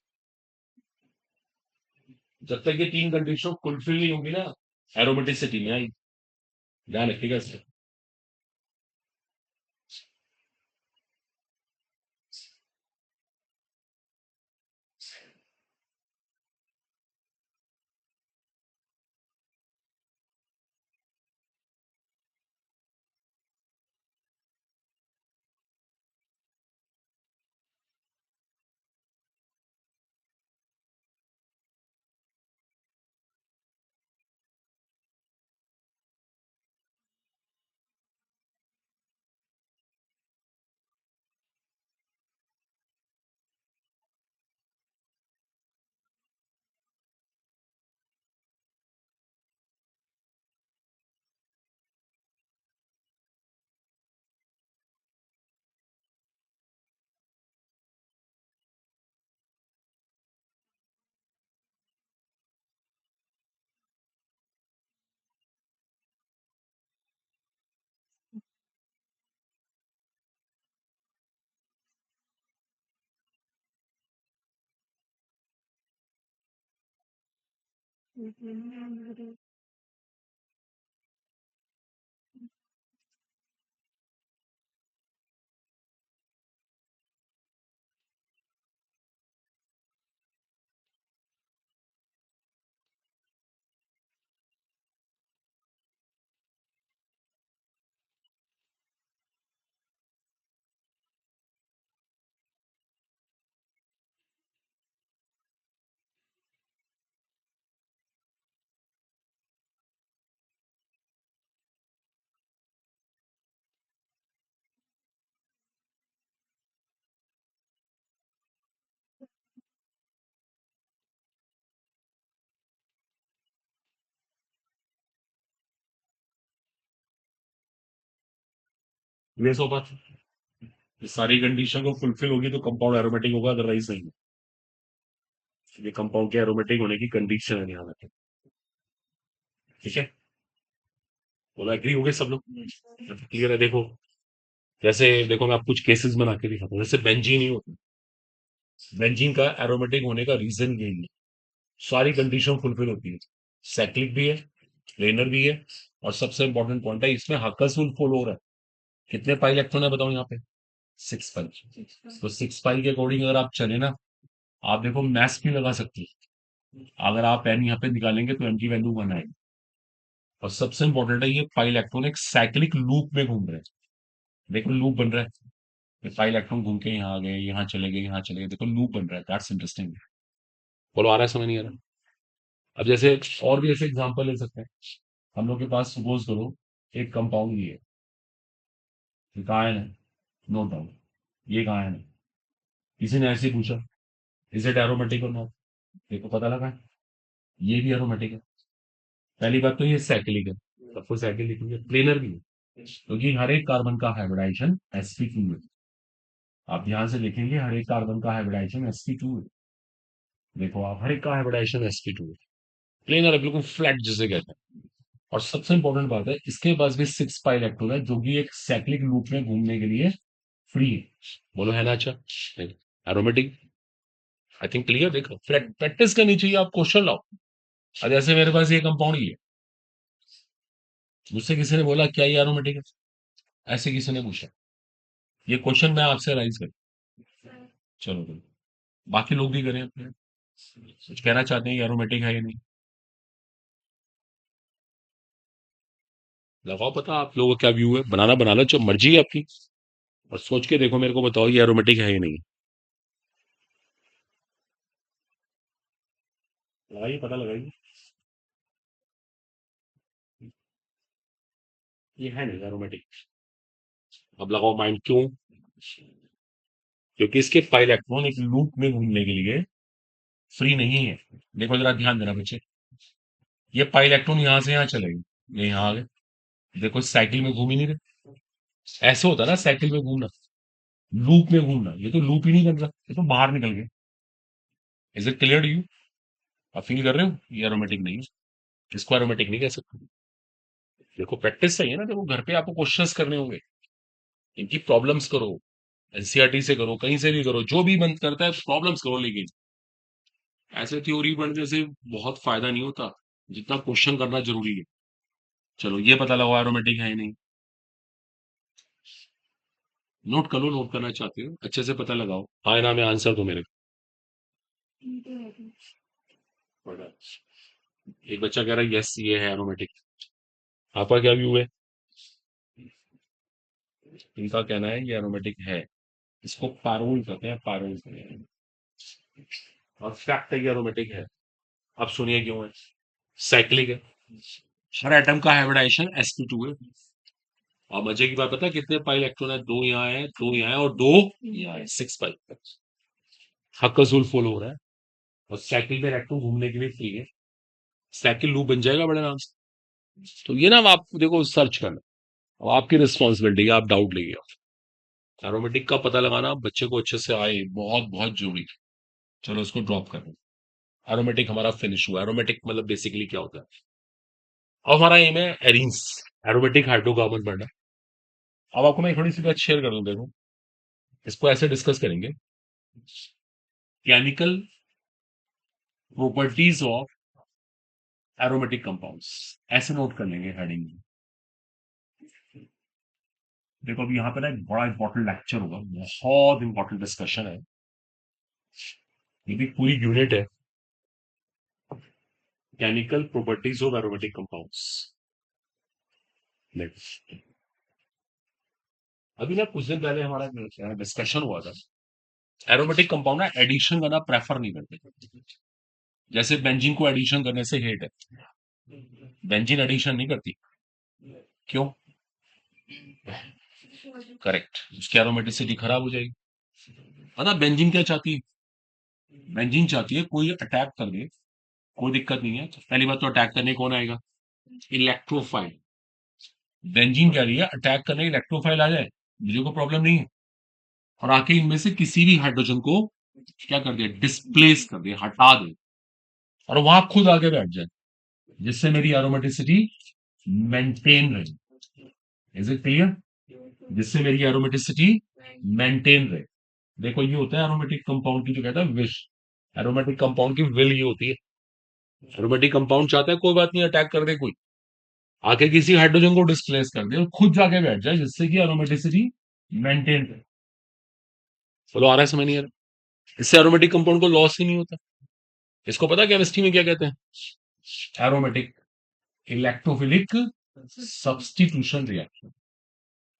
जब तक ये तीन कंडीशन फुलफिल नहीं होगी ना, एरोमेटिसिटी में आई, ध्यान रखिएगा इससे। ये सो बात, ये सारी कंडीशन को फुलफिल होगी तो कंपाउंड एरोमेटिक होगा, अदरवाइज नहीं। ये कंपाउंड के एरोमेटिक होने की कंडीशन है यहाँ पे। ठीक है, बोला एग्री हो गए सब लोग? क्लियर है? देखो, जैसे देखो मैं आपको कुछ केसेस बना के दिखाता हूँ। जैसे बेंजीन ही होता है, बेंजीन का एरोमेटिक होने का रीजन यही है, सारी कंडीशन फुलफिल होती है, साइक्लिक भी है, प्लेनर भी है, और सबसे इंपॉर्टेंट पॉइंट है इसमें हक्कासुल फॉलो हो रहा है। कितने पाई इलेक्ट्रॉन है बताओ यहाँ पे? 6 पाई। तो 6 पाई के अकॉर्डिंग अगर आप चले ना, आप देखो मैथ्स भी लगा सकते हैं। अगर आप एन यहाँ पे निकालेंगे तो एन की वैल्यू 1 आएगी। और सबसे इंपॉर्टेंट है, ये पाई इलेक्ट्रॉन एक साइक्लिक लूप में घूम रहे हैं। देखो लूप बन रहा है, ये पाई इलेक्ट्रॉन घूम के यहाँ आ गए, यहाँ चले गए, यहाँ चले गए, देखो लूप बन रहा है। That's interesting. बोलो, आ रहा है? समझ नहीं आ रहा? अब जैसे और भी ऐसे एग्जांपल ले सकते हैं। हम लोग के पास सपोज करो एक कंपाउंड ये है, ये गायन है, नोट डाउन, ये गायन है। किसी ने ऐसे ही पूछा, इज इट एरोमेटिक और नॉट? देखो पता लगा है, ये भी एरोमेटिक है। पहली बात तो ये साइक्लिक है, सबको साइक्लिक है, प्लेनर भी है, क्योंकि हर एक कार्बन का हाइब्रिडाइजेशन sp2 है। आप ध्यान से देखेंगे, हर एक कार्बन का हाइब्रिडाइजेशन sp2 है। देखो आप, हर एक का हाइब्रिडाइजेशन sp2 है, प्लेनर है, बिल्कुल फ्लैट जिसे कहते हैं। और सबसे इंपॉर्टेंट बात है, इसके पास भी 6 पाई इलेक्ट्रॉन है, जो कि एक साइक्लिक लूप में घूमने के लिए फ्री है। बोलो, है ना? अच्छा, एरोमेटिक। I think clear. देखो, प्रैक्टिस करनी चाहिए, आप क्वेश्चन लाओ। अब जैसे मेरे पास ये कंपाउंड ही है, मुझसे किसी ने बोला क्या ये एरोमेटिक है, ऐसे किसी ने पूछा, ये क्वेश्चन मैं आपसे राइज कर, चलो भाई, बाकी लोग भी करें अपने, कुछ कहना चाहते हैं ये एरोमेटिक है या नहीं? लगाओ पता, आप लोगों का क्या व्यू है, बनाना बना लो, जो मर्जी है आपकी। और सोच के देखो, मेरे को बताओ ये एरोमेटिक है या नहीं। लगाइए, पता लगाइए। ये है नहीं एरोमेटिक। अब लगाओ माइंड, क्यों? क्योंकि इसके पाई इलेक्ट्रॉन एक लूप में घूमने के लिए फ्री नहीं है। देखो जरा ध्यान देना बच्चे, ये पाई इलेक्ट्रॉन यहाँ से यहाँ चलेगी, ये यहाँ आ गए, देखो साइकिल में घूम ही नहीं रहे। ऐसे होता है ना साइकिल में घूमना, लूप में घूमना, ये तो लूप ही नहीं बन रहा, ये तो बाहर निकल गए। Is it clear to you? आप फील कर रहे हो ये एरोमेटिक नहीं है, इसको एरोमेटिक नहीं कह सकते। देखो प्रैक्टिस चाहिए ना, देखो घर पे आपको क्वेश्चंस करने होंगे, इनकी प्रॉब्लम्स करो, एनसीईआरटी से करो, कहीं से भी करो, जो भी मन करता है प्रॉब्लम्स करो, लेकिन ऐसे थ्योरी पढ़ने से बहुत फायदा नहीं होता जितना क्वेश्चन करना जरूरी है। चलो ये पता लगाओ एरोमेटिक है या नहीं। नोट कर लो, नोट करना चाहते हो अच्छे से पता लगाओ, हाँ ना में आंसर दो मेरे को। एक बच्चा कह रहा है यस ये है एरोमेटिक, आपका क्या व्यू है? इनका कहना है ये एरोमेटिक है, इसको पारोल कहते हैं, पारोल कहते हैं। और फैक्ट है ये एरोमेटिक है। अब सुनिए क्यों है। साइक्लिक है, हर एटम का हाइब्रिडाइजेशन sp2 है। और मजे की बात, पता है कितने पाई इलेक्ट्रॉन है? दो यहाँ है, दो यहाँ है, और दो यहाँ है, 6 पाई। हक्कासुल फुल हो रहा है, और साइकिल में इलेक्ट्रॉन घूमने के लिए फ्री है, साइकिल लूप बन जाएगा बड़े आराम से। तो ये ना आप देखो सर्च करना, अब आपकी रिस्पॉन्सिबिलिटी है, आप डाउट लेंगे। एरोमेटिक का पता लगाना बच्चे को अच्छे से आए, बहुत बहुत जरूरी है। चलो इसको ड्रॉप कर दो, एरोमेटिक हमारा फिनिश हुआ। एरोमेटिक मतलब बेसिकली क्या होता है? अब हमारा एम है एरीन्स, एरोमेटिक हाइड्रोकार्बन बनना। अब आपको मैं थोड़ी सी बात शेयर कर दूं, देखो इसको ऐसे डिस्कस करेंगे, chemical properties of aromatic compounds ऐसे नोट कर लेंगे हेडिंग में। देखो अभी यहाँ पे ना एक बड़ा इंपॉर्टेंट लेक्चर होगा, बहुत इंपॉर्टेंट डिस्कशन है, ये भी पूरी यूनिट है, chemical properties of aromatic compounds. अभी ना कुछ दिन पहले हमारा डिस्कशन हुआ था, एरोमेटिक कंपाउंड ना एडिशन करना प्रेफर नहीं करते, जैसे बेंजीन को एडिशन करने से हेट है, बेंजीन एडिशन नहीं करती, क्यों? करेक्ट, उसकी एरोमेटिसिटी खराब हो जाएगी। पता बेंजीन क्या चाहती है? बेंजीन चाहती है कोई अटैक कर दे, कोई दिक्कत नहीं है, पहली बात तो अटैक करने कौन आएगा? इलेक्ट्रोफाइल। बेंजीन कह रही है अटैक करने इलेक्ट्रोफाइल आ जाए, मुझे को प्रॉब्लम नहीं है, और आके इनमें से किसी भी हाइड्रोजन को क्या कर दे, डिस्प्लेस कर दे, हटा दे, और वहां खुद आगे बैठ जाए, जिससे मेरी एरोमेटिसिटी मेंटेन रहे। Is it clear? जिससे मेरी एरोमेटिसिटी मेंटेन रहे। देखो ये होता है एरोमेटिक कंपाउंड की जो कहता है विश, एरोमेटिक कंपाउंड की विल ये होती है। एरोमेटिक कंपाउंड चाहता है कोई बात नहीं अटैक कर दे कोई, आके किसी हाइड्रोजन को डिस्प्लेस कर दे और खुद जाके बैठ जाए, जिससे कि एरोमेटिसिटी मेंटेन रहे। बोलो आ रहा है समझ नहीं आ रहा? इससे एरोमेटिक कंपाउंड को लॉस ही नहीं होता। इसको पता है केमिस्ट्री में क्या कहते हैं? Aromatic electrophilic substitution reaction.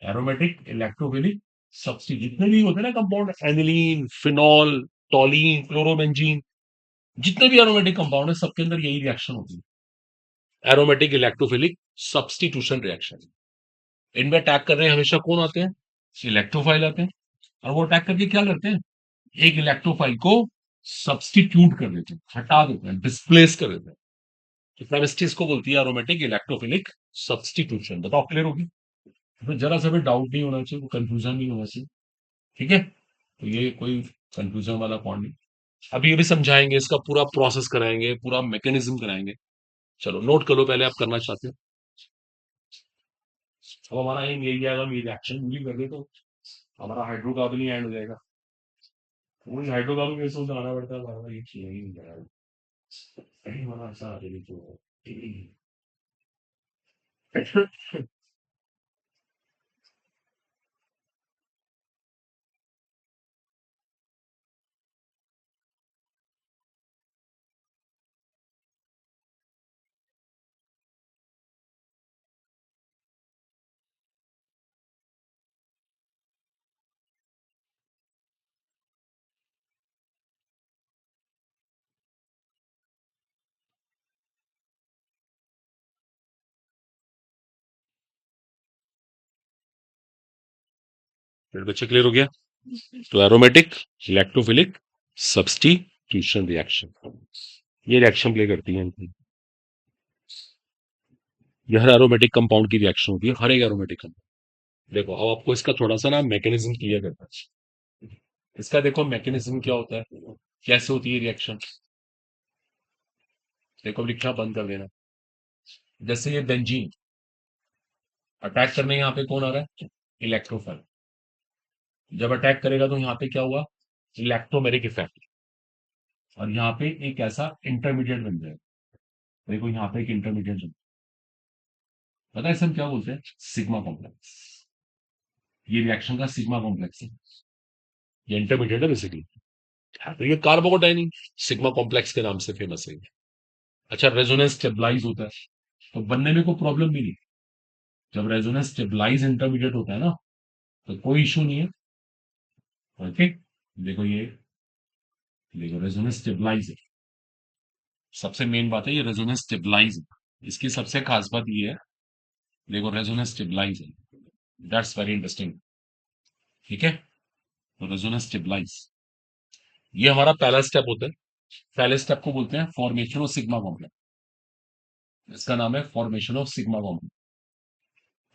Aromatic electrophilic substitute, जितने भी होते हैं ना कंपाउंड, एनिलीन, फिनॉल, टॉलीन, क्लोरोबेंजीन, जितने भी एरोमेटिक कंपाउंड है सबके अंदर यही रिएक्शन होती है, एरोमेटिक इलेक्ट्रोफिलिक सब्स्टिट्यूशन रिएक्शन। इनमें अटैक कर रहे हैं हमेशा कौन आते हैं? इलेक्ट्रोफाइल आते हैं, और वो अटैक करके क्या करते हैं? एक इलेक्ट्रोफाइल को सब्स्टिट्यूट कर देते हैं, हटा देते हैं, डिस्प्लेस कर देते हैं। तो केमिस्ट्री इसको बोलती है एरोमेटिक इलेक्ट्रोफिलिक सब्स्टिट्यूशन। बताओ क्लियर होगी? तो जरा सा भी डाउट नहीं होना चाहिए, कंफ्यूजन नहीं होना चाहिए, ठीक है? तो ये कोई कंफ्यूजन वाला पॉइंट नहीं। अभी ये भी समझाएंगे, इसका पूरा प्रोसेस कराएंगे, पूरा मैकेनिज्म कराएंगे। चलो नोट कर लो पहले आप करना चाहते हो। अब हमारा एम यही है, अगर ये रिएक्शन पूरी कर दे तो हमारा हाइड्रोकार्बन ही एंड हो जाएगा। वही हाइड्रोकार्बन में से आना पड़ता है, हमारा ये चीज नहीं है यार। अरे हमारा ऐसा आ जाएगी तो फिर बच्चे क्लियर हो गया? तो एरोमेटिक इलेक्ट्रोफिलिक सब्स्टिट्यूशन रिएक्शन, ये रिएक्शन प्ले करती है। ये हर एरोमेटिक कंपाउंड की रिएक्शन होती है, हर एक एरोमेटिक कंपाउंड। देखो अब आपको इसका थोड़ा सा ना मैकेनिज्म क्लियर करना है। इसका देखो मैकेनिज्म क्या होता है, कैसे होती है रिएक्शन। देखो लिखना बंद कर देना। जैसे ये बेंजीन अटैक करने यहाँ पे कौन आ रहा है? इलेक्ट्रोफाइल। जब अटैक करेगा तो यहाँ पे क्या हुआ? इलेक्ट्रोमेरिक इफेक्ट, और यहाँ पे एक ऐसा इंटरमीडिएट बन जाएगा। देखो यहाँ पे एक इंटरमीडिएट बन, पता है इसे हम क्या बोलते हैं? Sigma complex. ये रिएक्शन का सिग्मा कॉम्प्लेक्स है, ये इंटरमीडिएट है बेसिकली। तो ये कार्बोकोडाइनिक सिग्मा कॉम्प्लेक्स के नाम से फेमस है। अच्छा रेजोनेंस स्टेबलाइज होता है तो बनने में कोई प्रॉब्लम भी नहीं। जब रेजोनेंस स्टेबलाइज इंटरमीडिएट होता है ना तो कोई इशू नहीं है। ओके, देखो ये, देखो रेजोनेंस स्टेबलाइज है, सबसे मेन बात है ये रेजोनेंस स्टेबलाइज है। इसकी सबसे खास बात ये है, देखो रेजोनेंस स्टेबलाइज है, दैट्स वेरी इंटरेस्टिंग। ठीक है, तो रेजोनेंस स्टेबलाइज ये हमारा पहला स्टेप होता है। पहले स्टेप को बोलते हैं फॉर्मेशन ऑफ सिग्मा कॉम्प्लेक्स, इसका नाम है फॉर्मेशन ऑफ सिग्मा कॉम्प्लेक्स।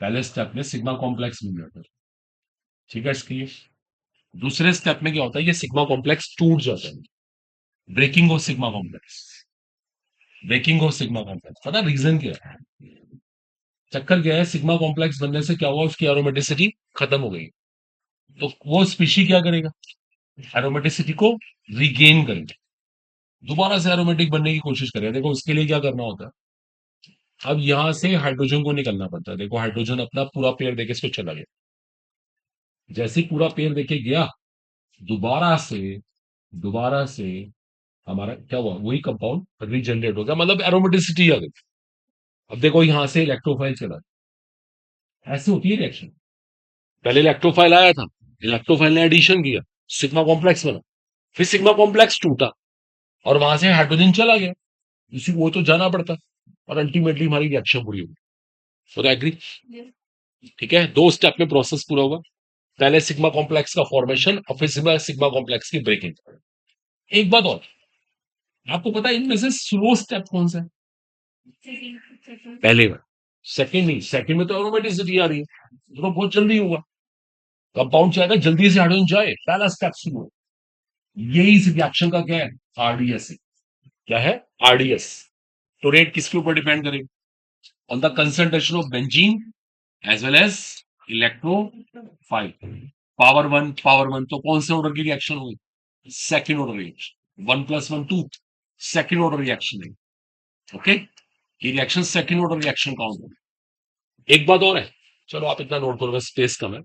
पहले स्टेप में सिग्मा कॉम्प्लेक्स मिल जाता है, ठीक है इसके लिए। दूसरे स्टेप में क्या होता है, ये सिग्मा कॉम्प्लेक्स टूट जाता है, breaking of sigma complex. Breaking of sigma complex, पता रीजन क्या है? चक्कर क्या है, सिग्मा कॉम्प्लेक्स बनने से क्या हुआ, उसकी एरोमेटिसिटी खत्म हो गई। तो वो स्पीशी क्या करेगा, एरोमेटिसिटी को रिगेन करेगा, दोबारा से एरोमेटिक बनने की कोशिश करेगा। देखो उसके लिए क्या करना होता है, अब यहां से हाइड्रोजन को निकलना पड़ता है। देखो हाइड्रोजन अपना पूरा पेयर देके इसको चला गया। जैसे ही पूरा पेयर देके गया, दोबारा से दोबारा से हमारा क्या हुआ, वही कंपाउंड रीजनरेट हो गया, मतलब एरोमेटिसिटी आ गई। अब देखो यहां से इलेक्ट्रोफाइल चला, ऐसे होती है रिएक्शन। पहले इलेक्ट्रोफाइल आया था, इलेक्ट्रोफाइल ने एडिशन किया, सिग्मा कॉम्प्लेक्स बना, फिर सिग्मा कॉम्प्लेक्स टूटा और वहां से हाइड्रोजन चला गया। इसी वो तो जाना पड़ता और अल्टीमेटली हमारी रिएक्शन पूरी होगी। तो एग्री? ठीक है, दो स्टेप में प्रोसेस पूरा होगा। पहले सिग्मा कॉम्प्लेक्स का फॉर्मेशन और फिर सिग्मा सिग्मा कॉम्प्लेक्स की ब्रेकिंग। एक बात और, आपको पता है इनमें से स्लो स्टेप कौन सा है? पहले में। सेकंड नहीं, सेकंड में तो एरोमेटिसिटी आ रही है, तो बहुत जल्दी होगा, कंपाउंड चाहेगा जल्दी से हाइड्रोजन जाए, पहला स्टेप शुरू हो। यही इस रिएक्शन का क्या है, आरडीएस है। क्या है, आरडीएस। तो रेट किसके ऊपर डिपेंड करेगी? On the concentration of benzene as well as electrophile. Power one तो कौन से ऑर्डर की रिएक्शन हुई? Second order reaction. 1+1 2, second order reaction है। ओके, ये reaction second order reaction count होगी। एक बात और है, चलो आप इतना नोट करो, स्पेस कम है।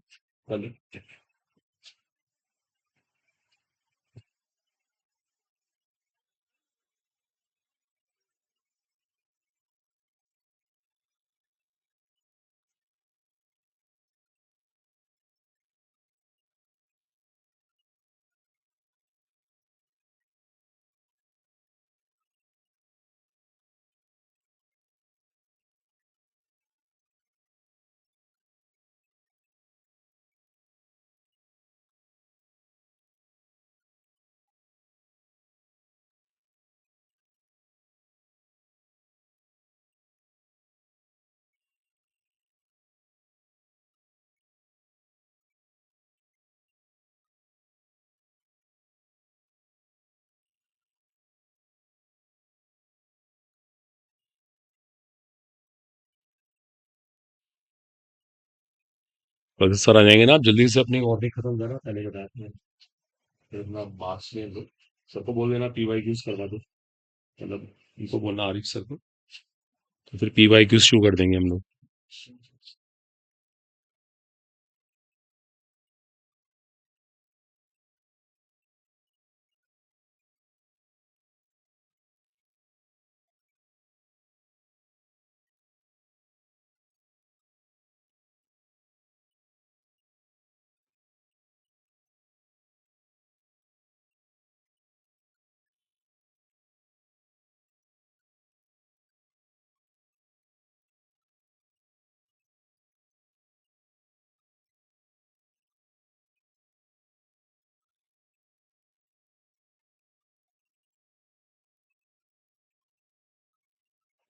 सर आ जाएंगे ना, आप जल्दी से अपनी ऑर्डर खत्म करो, पहले बताया था। फिर अपना मार्क्स ले लो, सबको बोल देना पी वाई क्यूज करवा दो, मतलब इनको बोलना आरिफ सर को, तो फिर पी वाई क्यूज शुरू कर देंगे हम लोग।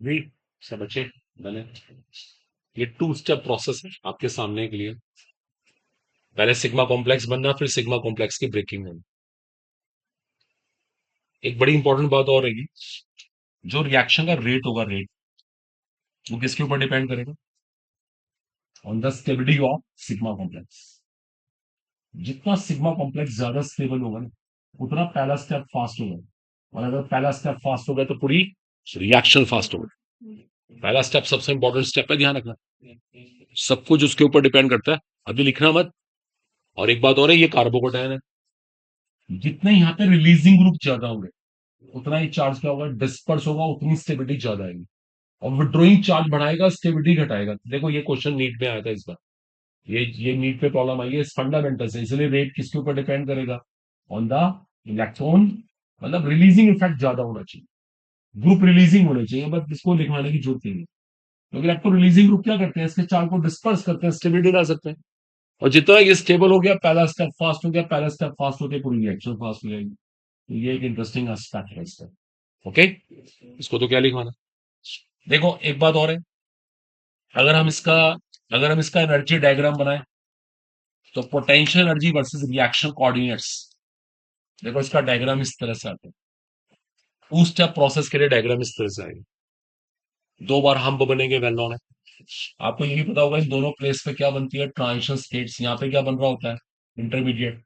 जी, सब अच्छे बने। ये टू स्टेप प्रोसेस है आपके सामने के लिए। पहले सिग्मा कॉम्प्लेक्स बनना, फिर सिग्मा कॉम्प्लेक्स की ब्रेकिंग होनी। एक बड़ी इंपॉर्टेंट बात और रहेगी, जो रिएक्शन का रेट होगा, रेट वो किसके ऊपर डिपेंड करेगा? On the stability of sigma complex. जितना सिग्मा कॉम्प्लेक्स ज्यादा स्टेबल होगा ना, उतना पहला स्टेप फास्ट होगा, और अगर पहला स्टेप फास्ट हो गया तो पूरी रिएक्शन फास्ट होगा। पहला स्टेप सबसे इंपॉर्टेंट स्टेप है, ध्यान रखना। सब कुछ उसके ऊपर डिपेंड करता है, अभी लिखना मत। और एक बात और है, ये कार्बोकेटायन है, जितने यहाँ पे रिलीजिंग ग्रुप ज्यादा होंगे, उतना ही चार्ज क्या होगा, डिस्पर्स होगा, उतनी स्टेबिलिटी ज्यादा आएगी। और विड्रोइंग चार्ज बढ़ाएगा, स्टेबिलिटी घटाएगा। देखो ये क्वेश्चन नीट में आया था इस बार, ये नीट पे प्रॉब्लम आई है, फंडामेंटल से। इसलिए रेट किसके ऊपर डिपेंड करेगा? ऑन द इलेक्ट्रॉन, मतलब रिलीजिंग इफेक्ट ज्यादा होना चाहिए, ग्रुप रिलीजिंग होने चाहिए, बस इसको लिखवाने की जरूरत नहीं है। क्योंकि इलेक्ट्रो रिलीजिंग ग्रुप क्या करते हैं, इसके चार्ज को डिस्पर्स करते हैं, स्टेबिलिटी ला सकते हैं। और जितना ये स्टेबल हो गया, पहला स्टेप फास्ट हो गया, पहला स्टेप फास्ट होते पूरी रिएक्शन फास्ट हो जाएगी। तो ये एक इंटरेस्टिंग एस्पेक्ट है इसका। ओके, इसको तो क्या लिखवाना। देखो एक बात और है, अगर हम इसका अगर हम इसका एनर्जी डायग्राम बनाए, तो potential energy versus reaction coordinates, देखो इसका डायग्राम इस तरह से आता है। टू स्टेप प्रोसेस के लिए डायग्राम इस तरह से आएगा। दो बार हम्प बनेंगे, वेल नोन है। आपको ये भी पता होगा, इन दोनों प्लेस पे क्या बनती है, ट्रांजिशन स्टेट्स। यहाँ पे क्या बन रहा होता है, इंटरमीडिएट।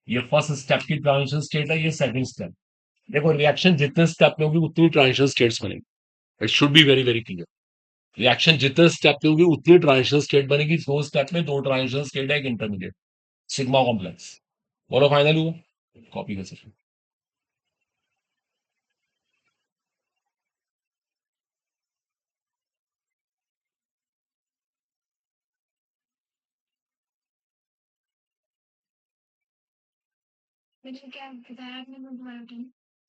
ये फर्स्ट स्टेप की ट्रांजिशन स्टेट है, ये सेकंड स्टेप। देखो रिएक्शन जितने स्टेप में होगी, उतनी ट्रांजिशन स्टेट्स बनेंगी। It should be very very clear. Reaction जितने स्टेप पे होगी उतनी ट्रांजिशनल स्टेट बनेगी, दो स्टेप में दो ट्रांजिशनल स्टेट है, एक इंटरमीडिएट, सिग्मा कॉम्प्लेक्स। बोलो फाइनल हुआ, कॉपी कर सकते।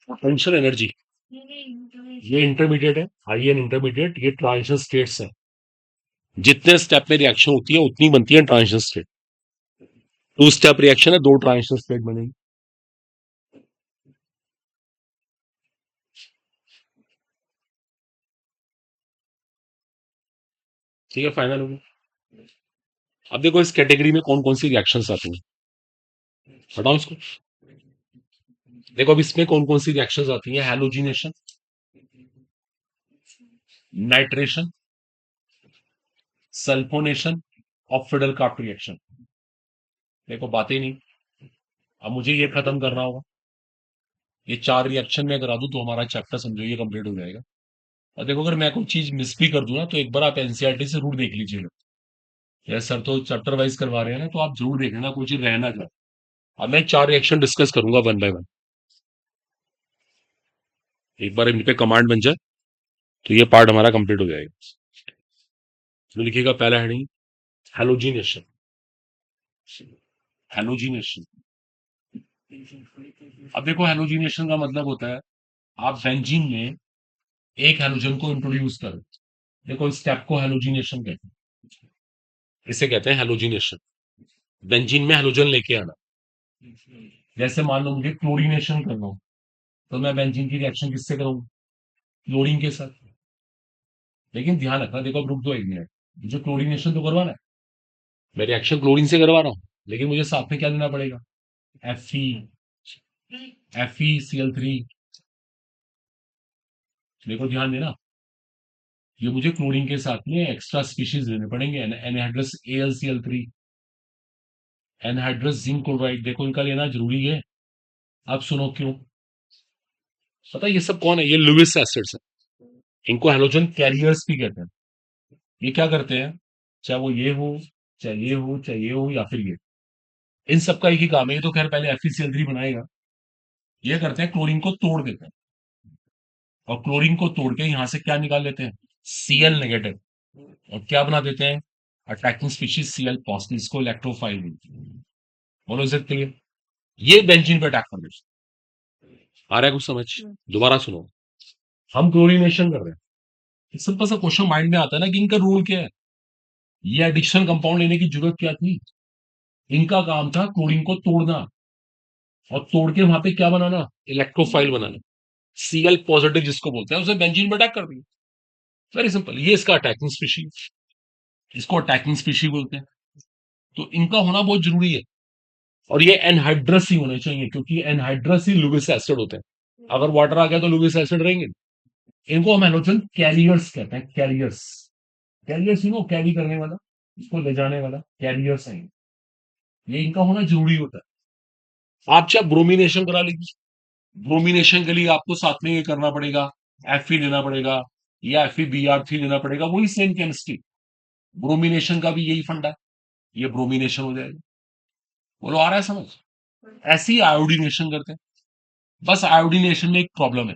पोटेंशियल एनर्जी, ये इंटरमीडिएट है, हाई एंड इंटरमीडिएट, ये ट्रांजिशनल स्टेट्स है। जितने स्टेप में रिएक्शन होती है उतनी बनती है transitional state. Two step reaction है, दो ट्रांजिशनल स्टेट बनेगी। ठीक है, फाइनल हो गया। अब देखो इस कैटेगरी में कौन कौन सी रिएक्शंस आती हैं, बताओ इसको। देखो अब इसमें कौन कौन सी रिएक्शंस आती हैं, हैलोजिनेशन, नाइट्रेशन, सल्फोनेशन और फिडल कार्प रिएक्शन। देखो बातें नहीं, अब मुझे ये खत्म करना होगा। ये चार रिएक्शन में करा दूं तो हमारा चैप्टर समझो ये कंप्लीट हो जाएगा। और देखो अगर मैं कोई चीज मिस भी कर दूं ना तो एक बार आप एनसीईआरटी से रूट देख लीजिएगा। यार सर तो चैप्टर वाइज करवा रहे हैं ना, तो आप जरूर देख लेना, कोई चीज रहना जाए। अब मैं चार रिएक्शन डिस्कस करूंगा वन बाय वन। एक बार इन पे कमांड बन जाए तो ये पार्ट हमारा कंप्लीट हो जाएगा। तो लिखिएगा पहला हेडिंग, हैलोजिनेशन। हैलोजिनेशन, अब देखो हैलोजिनेशन का मतलब होता है आप बेंजीन में एक हैलोजन को इंट्रोड्यूस करो। देखो इस स्टेप को हैलोजिनेशन कहते हैं, इसे कहते हैं हैलोजिनेशन। बेंजीन में हैलोजन लेके आना। जैसे मान लो मुझे क्लोरीनेशन करना हो, तो मैं बेंजीन की रिएक्शन किससे करूंगा, क्लोरीन के साथ। लेकिन ध्यान रखना, देखो अब रुक दो एक मिनट, मुझे क्लोरीनेशन तो करवाना है, मैं रिएक्शन क्लोरीन से करवा रहा हूँ, लेकिन मुझे साथ में क्या देना पड़ेगा, FeCl3। देखो ध्यान देना, ये मुझे क्लोरीन के साथ में एक्स्ट्रा स्पीशीज लेने पड़ेंगे, anhydrous AlCl3, anhydrous zinc chloride, देखो इनका लेना जरूरी है। अब सुनो क्यों, पता है ये सब कौन है, ये लुईस एसिड्स है। इनको हैलोजन कैरियर्स भी कहते हैं। ये क्या करते हैं, चाहे वो ये हो, चाहे ये हो, चाहे ये हो, या फिर ये, इन सबका एक ही काम है। ये तो खैर पहले FeCl3 बनाएगा, ये करते हैं क्लोरीन को तोड़ देते हैं, और क्लोरीन को तोड़ के यहां से क्या निकाल लेते हैं, Cl नेगेटिव, और क्या बना देते हैं, अटैकिंग स्पीशीज Cl पॉजिटिव, इसको इलेक्ट्रोफाइल। बोलो इज इट क्लियर, ये बेंजीन पे अटैक कर देते। आ रहा है कुछ समझ, दोबारा सुनो। हम क्लोरीनेशन कर रहे हैं, सिंपल सा क्वेश्चन माइंड में आता है ना कि इनका रूल क्या है, ये एडिशनल कंपाउंड लेने की जरूरत क्या थी। इनका काम था क्लोरीन को तोड़ना, और तोड़ के वहां पे क्या बनाना, इलेक्ट्रोफाइल बनाना, Cl पॉजिटिव जिसको बोलते हैं, उसे बेंजीन पे अटैक कर दिया। वेरी सिंपल, ये इसका अटैकिंग स्पीशी, इसको अटैकिंग स्पीशी बोलते हैं। तो इनका होना बहुत जरूरी है, और ये एनहाइड्रस ही होने चाहिए, क्योंकि एनहाइड्रस ही लुईस एसिड होते हैं। अगर वाटर आ गया तो लुईस एसिड रहेंगे। इनको हम हेलोजन कैरियर्स कहते हैं, carriers. Carriers you know, carry करने वाला, इसको ले जाने वाला, कैरियर्स हैं। ये इनका होना जरूरी होता है। आप चाहे ब्रोमिनेशन करा लीजिए, ब्रोमिनेशन के लिए आपको साथ में ये करना पड़ेगा, Fe लेना पड़ेगा, या FeBr3 लेना पड़ेगा, वही सेम केमिस्ट्री। ब्रोमिनेशन का भी यही फंडा है, ये ब्रोमिनेशन हो जाएगा। बोलो आ रहा है समझ। ऐसे ही आयोडीनेशन करते हैं, बस आयोडीनेशन में एक प्रॉब्लम है,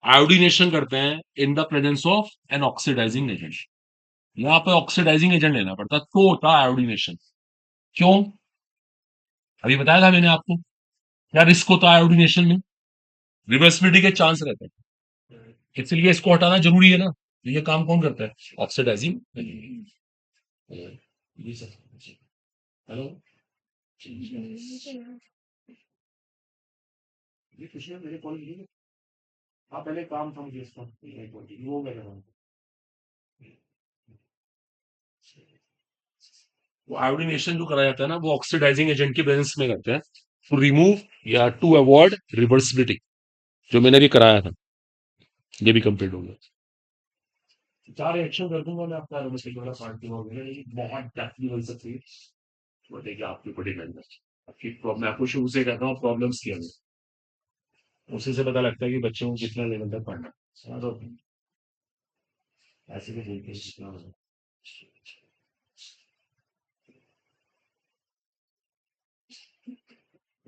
आयोडीनेशन करते हैं in the presence of an oxidising agent. यहाँ पे ऑक्सीडाइजिंग एजेंट लेना पड़ता है, तो होता है आयोडीनेशन। क्यों, अभी बताया था मैंने आपको, क्या रिस्क होता है आयोडीनेशन में, रिवर्सिबिलिटी के चांस रहते हैं, इसलिए इसको हटाना जरूरी है ना। तो ये काम कौन करता है, ऑक्सीडाइजिंग। हेलो, ये कुछ नहीं, मेरे कॉल, हाँ पहले काम था मुझे इसका, वो मैं कर रहा हूँ। वो आयोडीनेशन जो कराया जाता है ना, वो ऑक्सीडाइजिंग एजेंट की प्रेजेंस में करते हैं, टू रिमूव या टू अवॉइड रिवर्सिबिलिटी। जो मैंने भी कराया था, ये भी कंप्लीट हो गया। चार रिएक्शन कर दूंगा मैं आपका एरोमेटिक वाला पार्ट की वगैरह, ये बहुत डेप्थली बन सकती है। वो देखिए आपके ऊपर डिपेंड है, आपकी प्रॉब्लम, मैं आपको शुरू से कहता हूँ प्रॉब्लम्स क्या है, उसी से पता लगता है कि बच्चों को कितना लेवल तक पढ़ना है। हाँ, तो ऐसे भी बोलते हैं जितना हो।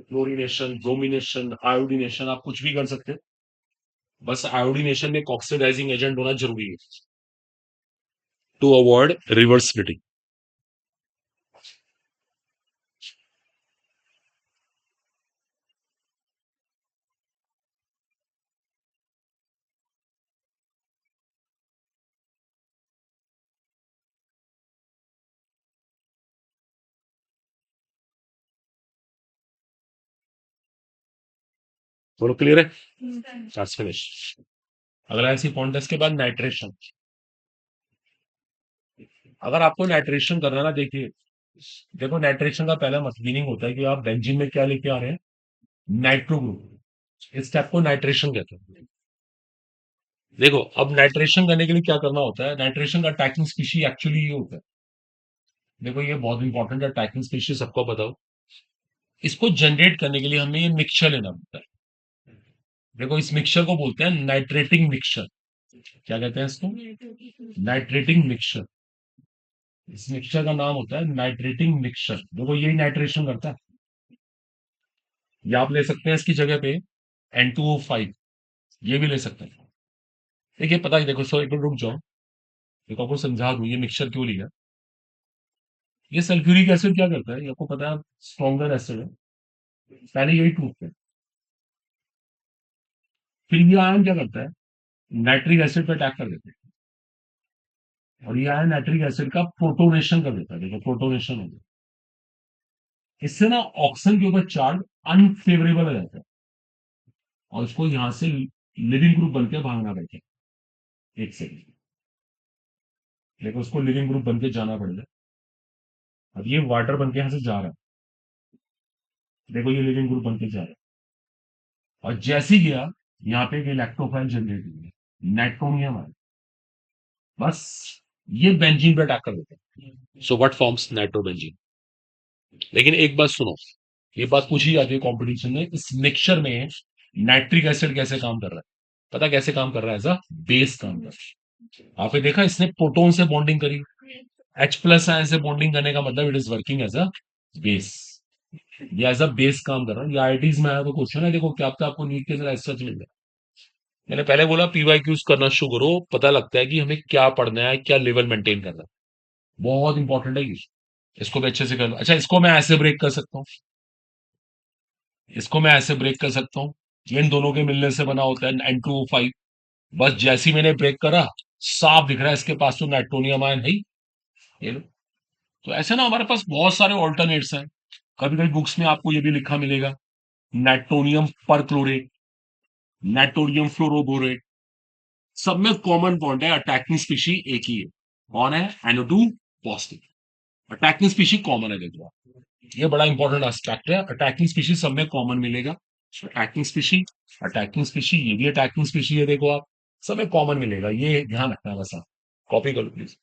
क्लोरीनेशन, ब्रोमिनेशन, आयोडीनेशन, आप कुछ भी कर सकते हैं। बस आयोडीनेशन में ऑक्सीडाइजिंग एजेंट होना जरूरी है टू अवॉइड रिवर्स स्प्लिटिंग। बोलो क्लियर है? That's finish. अगला ऐसी पॉइंट है इसके बाद नाइट्रेशन। अगर आपको नाइट्रेशन करना है ना, देखिए, देखो नाइट्रेशन का पहला मीनिंग होता है कि आप बेंजीन में क्या लेके आ रहे हैं, नाइट्रो ग्रुप। इस स्टेप को नाइट्रेशन कहते हैं। देखो, अब नाइट्रेशन करने के लिए क्या करना होता है, नाइट्रेशन का अटैकिंग स्पीशी एक्चुअली ये होता है। देखो ये बहुत इंपॉर्टेंट है, अटैकिंग स्पीशी सबको बताओ। इसको जनरेट करने के लिए हमें ये मिक्सचर लेना पड़ता है। देखो इस मिक्सचर को बोलते हैं नाइट्रेटिंग मिक्सचर। क्या कहते हैं इसको? Nitrating mixture. इस मिक्सचर का नाम होता है नाइट्रेटिंग मिक्सचर। देखो यही नाइट्रेशन करता है। या आप ले सकते हैं इसकी जगह पे N2O5, ये भी ले सकते हैं। देखिए पता है, देखो सो एक मिनट रुक जाओ, देखो आपको समझा दूं ये मिक्सचर क्यों लिया। ये सल्फ्यूरिक एसिड क्या करता है, ये आपको पता है, स्ट्रॉन्गर एसिड है। पहले यही टूटते हैं, फिर ये आयन क्या करता है, नाइट्रिक एसिड पे अटैक कर देते हैं, और ये आयन नाइट्रिक एसिड का प्रोटोनेशन कर देता है। देखो प्रोटोनेशन हो गया, इससे ना ऑक्सीजन के ऊपर चार्ज अनफेवरेबल हो जाता है, और उसको यहां से लिविंग ग्रुप बनकर भागना पड़ता है। एक सेकेंड, देखो उसको लिविंग ग्रुप बनके जाना पड़ेगा। अब ये वाटर बनके यहां से जा रहा है, देखो ये लिविंग ग्रुप बनके जा रहा है, और जैसे ही गया, यहाँ पे ये इलेक्ट्रोफाइल जनरेट हुई, नाइट्रोनियम है। बस ये बेंजीन पे अटैक कर देते हैं। So what forms nitrobenzene. लेकिन एक बात सुनो, ये बात पूछी जाती है कंपटीशन में, इस मिक्सचर में नाइट्रिक एसिड कैसे काम कर रहा है? पता कैसे काम कर रहा है? एज अ बेस काम कर रहा है। आपने देखा इसने प्रोटोन से बॉन्डिंग करी, H प्लस आयन से बॉन्डिंग करने का मतलब it is working as a base. ये एज अ बेस काम कर रहा है। ये आईआईटीज में आया तो क्वेश्चन है, देखो क्या पता आपको नीट के अंदर सच मिल जाए। मैंने पहले बोला पीवाईक्यूज करना शुरू करो, पता लगता है कि हमें क्या पढ़ना है, क्या लेवल मेंटेन करना है। बहुत इंपॉर्टेंट है ये, इसको भी अच्छे से कर लो। अच्छा इसको मैं ऐसे ब्रेक कर सकता हूँ, इसको मैं ऐसे ब्रेक कर सकता हूँ, ये इन दोनों के मिलने से बना होता है N2O5। बस जैसे ही मैंने ब्रेक करा, साफ दिख रहा है इसके पास तो नाइट्रोनियम आयन है ही। ये लो। तो ऐसे ना हमारे पास बहुत सारे ऑल्टरनेट्स हैं। कभी कभी बुक्स में आपको ये भी लिखा मिलेगा, नाइट्रोनियम पर क्लोरेट, नाइट्रोनियम फ्लोरोबोरेट, सब में कॉमन बॉन्ड है, अटैकिंग स्पीशी एक ही है। कौन है? NO2 positive. Attacking species common है, देखो आप। ये बड़ा इंपॉर्टेंट एस्पेक्ट है, अटैकिंग स्पीशी सब में कॉमन मिलेगा। अटैकिंग स्पीशी, अटैकिंग स्पीशी, ये भी अटैकिंग स्पीशी है, देखो आप, सब में कॉमन मिलेगा, ये ध्यान रखना है बस। आप कॉपी करो प्लीज।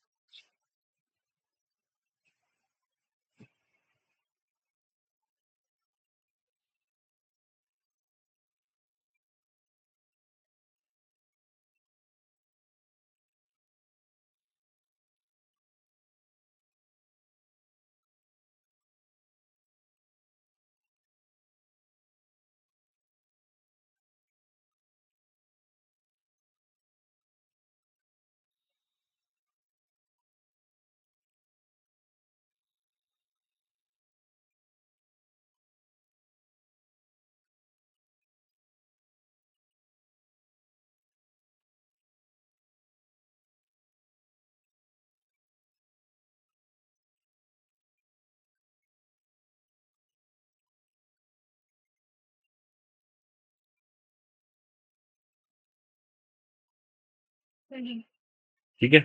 ठीक है,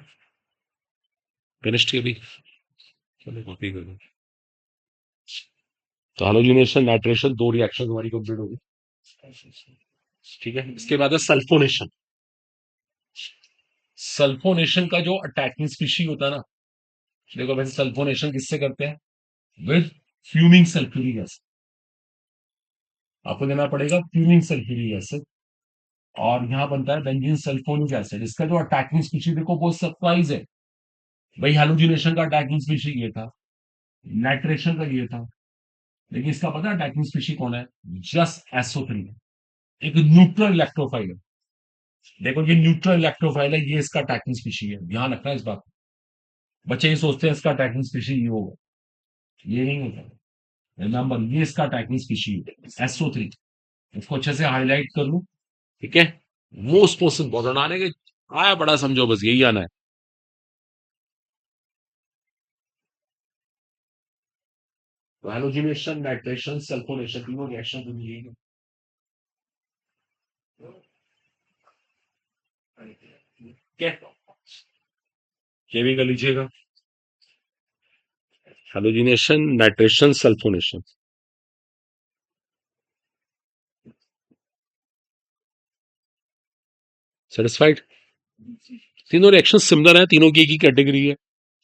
फिनिश्ड के भी। चलो कॉपी करो। तो हालोजिनेशन, नाइट्रेशन, दो रिएक्शन हमारी कंप्लीट होगी। ठीक है, इसके बाद है सल्फोनेशन। सल्फोनेशन का जो अटैकिंग स्पीशी होता है ना, देखो वैसे सल्फोनेशन किससे करते हैं? With fuming sulphuric acid. आपको देना पड़ेगा फ्यूमिंग सल्फ्यूरिक एसिड। और यहाँ बनता है बेंजीन सल्फोनिक एसिड। इसका जो अटैकिंग स्पीशीज देखो बहुत सरप्राइज है भाई, हैलोजिनेशन का अटैकिंग स्पीशीज ये था, नाइट्रेशन का ये था, लेकिन इसका पता है अटैकिंग स्पीशीज कौन है? जस्ट SO3, एक न्यूट्रल इलेक्ट्रोफाइल है। देखो ये न्यूट्रल इलेक्ट्रोफाइल है, ये इसका अटैकिंग स्पीशीज है, ध्यान रखना इस बात। बच्चे ये सोचते हैं इसका अटैकिंग स्पीशीज ये होगा, ये नहीं होता। रिमेंबर ये इसका अटैकिंग स्पीशीज है SO3। इसको अच्छे से हाईलाइट कर लूं, ठीक है। मोस्ट मोस्ट इंपॉर्टेंट आने के आया बड़ा समझो, बस यही आना है। तो हैलोजिनेशन, नाइट्रेशन, सल्फोनेशन, तीनों रिएक्शन तो यही है। क्या ये भी कर लीजिएगा, हैलोजिनेशन, नाइट्रेशन, सल्फोनेशन। सेटिस्फाइड? तीनों रिएक्शन सिमिलर है, तीनों की एक ही कैटेगरी है।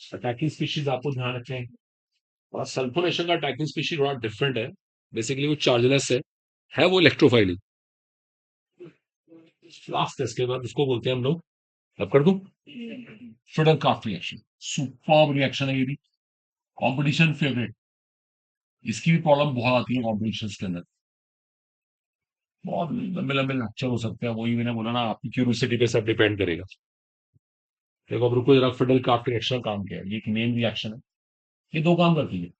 अटैकिंग स्पीशीज आपको ध्यान रखना है। और सल्फोनेशन का अटैकिंग स्पीशीज थोड़ा डिफरेंट है, बेसिकली वो चार्जलेस है वो इलेक्ट्रोफाइलिक। लास्ट इसके बाद उसको बोलते हैं हम लोग, अब कर दूं, फिडर काफ रिएक्शन। सुपर रिएक्शन है ये भी, कॉम्पिटिशन फेवरेट। इसकी भी प्रॉब्लम बहुत आती है कॉम्पिटिशन के अंदर, बहुत लंबे लंबे लेक्चर हो सकते हैं, वही मैंने बोला ना, आपकी क्यूरियोसिटी पे सब डिपेंड करेगा। देखो अब रुको जरा, फिडर काफ रिएक्शन काम क्या है, ये एक मेन रिएक्शन है। ये दो काम करती है,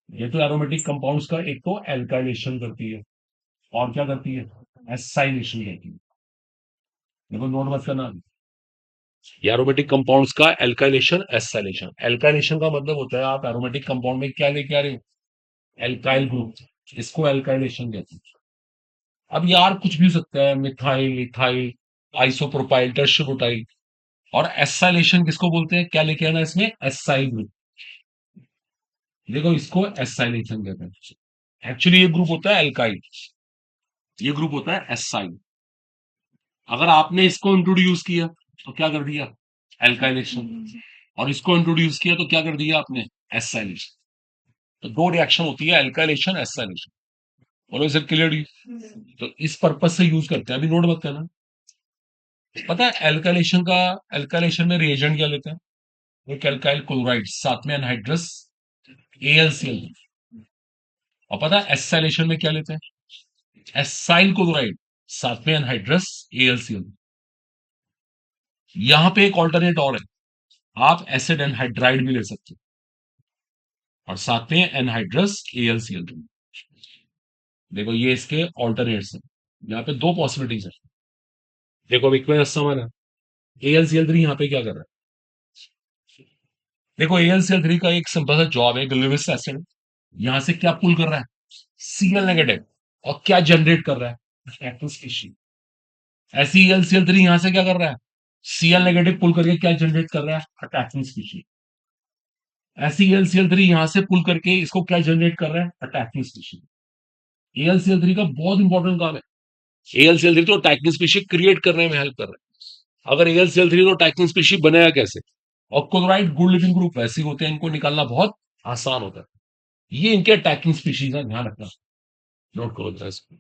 ये तो एरोमेटिक कंपाउंड्स का एक तो एल्काइलेशन करती है, और क्या करती है? एसाइलेशन करती है। देखो नोट मत करना, एरोमेटिक कंपाउंड्स का एल्काइलेशन, एसाइलेशन। एल्काइलेशन का मतलब होता है आप एरोमेटिक कंपाउंड में क्या लेके आ रहे हो? एल्काइल ग्रुप, इसको एल्काइलेशन कहते हैं। अब यार कुछ भी हो सकता है, मिथाइल, इथाइल, आइसोप्रोपाइल, टर्शोब्यूटाइल। और एसाइलेशन किसको बोलते हैं, क्या लेके आना इसमें? Acyl group. देखो इसको एसाइलेशन कहते हैं। एक्चुअली ये ग्रुप होता है एल्काइल, ये ग्रुप होता है एसाइल। अगर आपने इसको इंट्रोड्यूस किया तो क्या कर दिया? एल्काइलेशन। और इसको इंट्रोड्यूस किया तो क्या कर दिया आपने? एसाइलेशन। तो दो रिएक्शन होती है, एल्काइलेशन, एसाइलेशन। बोलो सर क्लियरली? तो इस पर्पज से यूज करते हैं, अभी नोट मत करना। पता है एल्काइलेशन का, एल्काइलेशन में रिएजेंट क्या लेते हैं? एक एल्काइल क्लोराइड, साथ में एनहाइड्रस AlCl। और पता है एसाइलेशन में क्या लेते हैं? एसाइल क्लोराइड, साथ में एनहाइड्रस AlCl। यहां पे एक ऑल्टरनेट और है, आप एसिड एनहाइड्राइड भी ले सकते हो, और साथ में एनहाइड्रस AlCl। देखो ये इसके ऑल्टरनेट्स हैं, यहाँ पे दो पॉसिबिलिटीज है। देखो अब इक्वेशन समझ है, AlCl3 यहाँ पे क्या कर रहा है? देखो AlCl3 का एक सिंपल सा जॉब है, लिविस एसिड यहां से क्या पुल कर रहा है? Cl negative. और क्या जनरेट कर रहा है? Active species. ऐसी AlCl3 यहां से क्या कर रहा है? Cl नेगेटिव पुल करके क्या जनरेट कर रहा है? Attacking species. ऐसी AlCl3 यहां से पुल करके इसको क्या जनरेट कर रहा है? Attacking species. AlCl3 का बहुत इंपॉर्टेंट काम है। AlCl3 तो अटैकिंग स्पीशीज क्रिएट करने में हेल्प कर रहा है। अगर AlCl3 तो अटैकिंग स्पीशीज बनाया कैसे? और क्लोराइड गुड लिविंग ग्रुप वैसे होते हैं, इनको निकालना बहुत आसान होता है। ये इनके अटैकिंग स्पीशीज है, ध्यान रखना। नोट करो जरा इसको।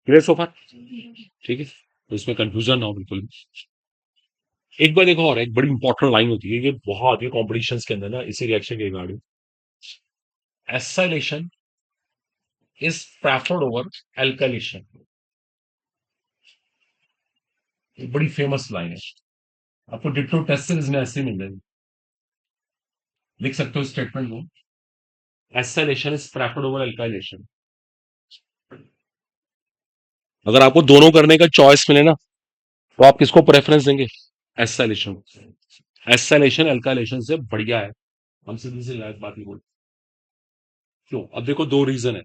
क्लियर सो फार? ठीक है, तो इसमें कंफ्यूजन ना हो बिल्कुल भी। एक बार देखो, और एक बड़ी इंपॉर्टेंट लाइन होती है, ये बहुत आती है कॉम्पिटिशन के अंदर ना, इसी रिएक्शन के regarding. Acylation is preferred over alkylation. एक बड़ी फेमस लाइन है, आपको डिट्टो टेस्ट सीरीज में ऐसे मिल जाएगी, लिख सकते हो स्टेटमेंट को। Acylation is preferred over alkylation. अगर आपको दोनों करने का चॉइस मिले ना, तो आप किसको प्रेफरेंस देंगे? एसाइलेशन। एसाइलेशन एल्काइलेशन से बढ़िया है, हम सीधी सी बात ही बोल। क्यों? अब देखो, दो रीजन है।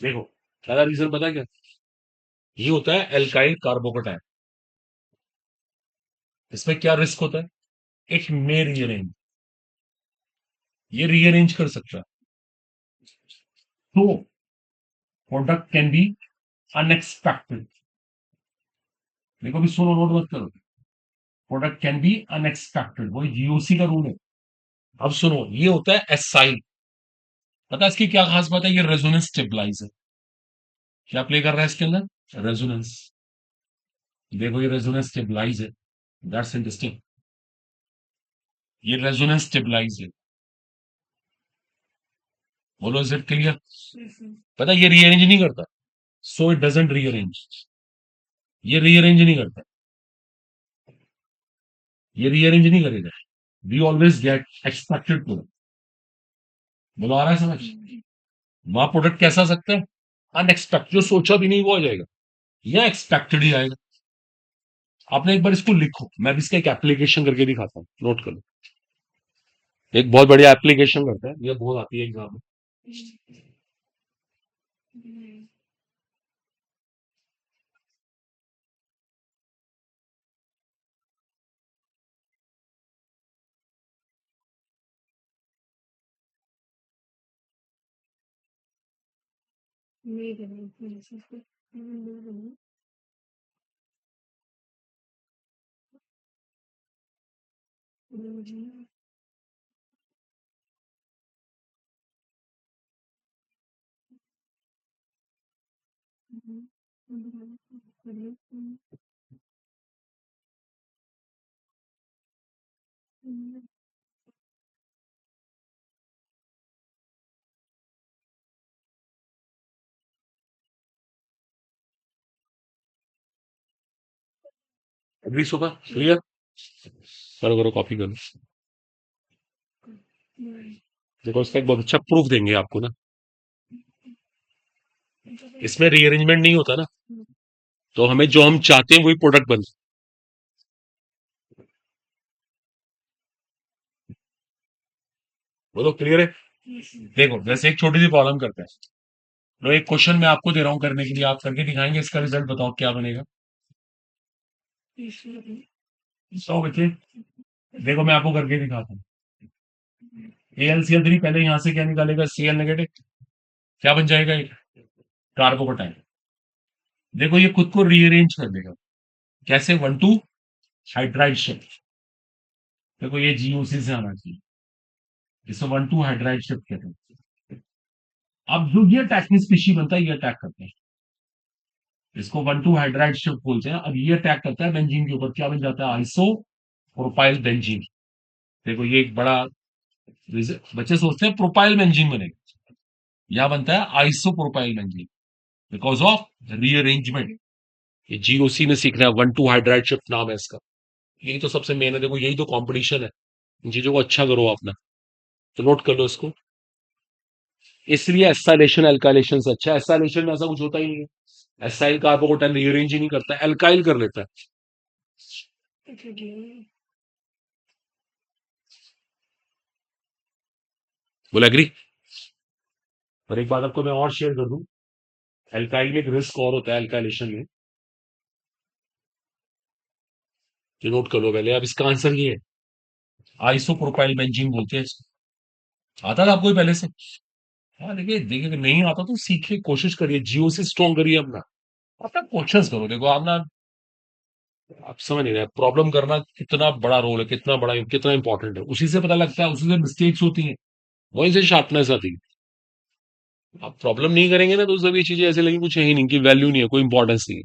देखो, पहला रीजन पता है क्या? ये होता है एल्काइल कार्बोकेटाइन। इसमें क्या रिस्क होता है? इट मे रीअरेंज, ये रीअरेंज कर सकता है। तो प्रोडक्ट कैन बी अनएक्सपेक्टेड। देखो भी, सुनो, नोट मत करो। प्रोडक्ट कैन बी अनएक्सपेक्टेड, वो जीओसी का रूल है। अब सुनो, ये होता है एसाइल। पता है इसकी क्या खास बात है? ये रेजोनेंस स्टेबलाइजर। क्या प्ले कर रहा है इसके अंदर? रेजोनेंस। देखो, ये रेजोनेंस स्टेबलाइज है, दैट्स इंटरेस्टिंग। ये रेजोनेंस स्टेबलाइज है। बोलो, इज इट क्लियर? पता है ये रीअरेंज नहीं करता, सो इट डजेंट रीअरेंज। ये रीअरेंज नहीं करता, ये रीअरेंज नहीं करेगा। We always get expected product. बोलो, आ रहा है समझ? वहां प्रोडक्ट कैसा आ सकता है? अनएक्सपेक्टेड, जो सोचा भी नहीं वो आ जाएगा, या एक्सपेक्टेड ही आएगा। आपने एक बार इसको लिखो, मैं भी इसका एक एप्लीकेशन करके दिखाता हूँ, नोट कर लो। एक बहुत बढ़िया एप्लीकेशन करता है, ये बहुत आती है एग्जाम में। अगली सुबह क्लियर? करो करो, कॉपी करो। देखो, इसका एक बहुत अच्छा प्रूफ देंगे आपको ना। इसमें रीअरेंजमेंट नहीं होता ना, तो हमें जो हम चाहते हैं वही प्रोडक्ट बनता है। बोलो, क्लियर है? देखो, जैसे एक छोटी सी प्रॉब्लम करते हैं। तो एक क्वेश्चन मैं आपको दे रहा हूं करने के लिए, आप करके दिखाएंगे, इसका रिजल्ट बताओ क्या बनेगा। 100 बच्चे। देखो, मैं आपको करके दिखाता हूँ। AlCl3 पहले यहां से क्या निकालेगा? Cl negative. क्या बन जाएगा? कार्बोकेटाइन। देखो, ये खुद को रीअरेंज कर देगा। कैसे? 1,2 हाइड्राइड शिफ्ट। देखो, ये जीओसी से आना चाहिए, जिसको 1,2 हाइड्राइड शिफ्ट कहते हैं। अब जो ये अटैक स्पीशी बनता है, ये अटैक करते हैं, इसको 1,2 हाइड्राइड शिफ्ट बोलते हैं। अब ये अटैक करता है बेंजीन के ऊपर, क्या बन जाता है? Iso propyl benzene. देखो, ये एक बड़ा बच्चे सोचते हैं प्रोपाइल बेंजीन बनेगा, यह बनता है iso propyl benzene, because of rearrangement. ये जीओसी में सीखना है, 1,2 हाइड्राइड शिफ्ट नाम है इसका। यही तो सबसे मेन है, देखो यही तो कंपटीशन है। इन चीजों को अच्छा करो अपना, तो नोट कर लो इसको। इसलिए एसाइलेशन एल्काइलेशन से अच्छा है। एसाइलेशन में ऐसा कुछ होता ही नहीं है, एसाइल कार्बोकेटाइन रीअरेंज ही नहीं करता, एल्काइल कर लेता है। बोले एग्री? और एक बात आपको मैं और शेयर कर दूं, एल्काइल में एक रिस्क और होता है एल्काइलेशन में, जो नोट कर लो पहले। अब इसका आंसर ये है, आइसोप्रोपाइल बेंजीन बोलते हैं इसको। आता था आपको ही पहले से? हाँ, देखिए देखिए, अगर नहीं आता तो सीखिए, कोशिश करिए, जियो से स्ट्रॉन्ग करिए अपना। अपना क्वेश्चंस करो, देखो आप ना, आप समझ नहीं रहे, प्रॉब्लम करना कितना बड़ा रोल है, कितना बड़ा, कितना इंपॉर्टेंट है, उसी से पता लगता है, उसी से मिस्टेक्स होती हैं, वहीं से शार्पनेस आती है। आप प्रॉब्लम नहीं करेंगे ना तो सभी चीजें ऐसे लगेंगी कुछ है ही नहीं, की वैल्यू नहीं है, कोई इंपॉर्टेंस नहीं है।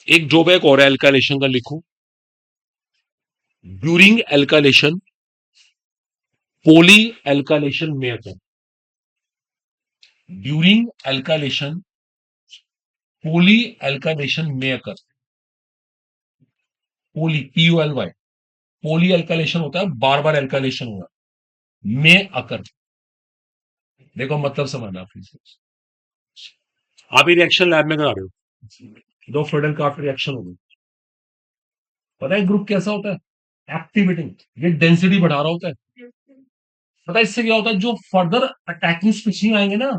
एक ड्रॉबैक और है एल्काइलेशन का, लिखो, ड्यूरिंग एल्काइलेशन पोली एल्काइलेशन में अकर, ड्यूरिंग एल्काइलेशन पोली एल्काइलेशन में अकर, पोली POLY, पोली एल्काइलेशन होता है बार बार एल्काइलेशन होगा, में अकर, देखो मतलब समझना आप फिर से। आप ये रिएक्शन लैब में करा रहे हो, दो फ्रेडल कार्ट रिएक्शन होगी, पता है ग्रुप कैसा होता है, एक्टिवेटिंग, ये डेंसिटी बढ़ा रहा होता है। पता है इससे क्या होता है, जो फर्दर अटैकिंग स्पीशीज आएंगे ना,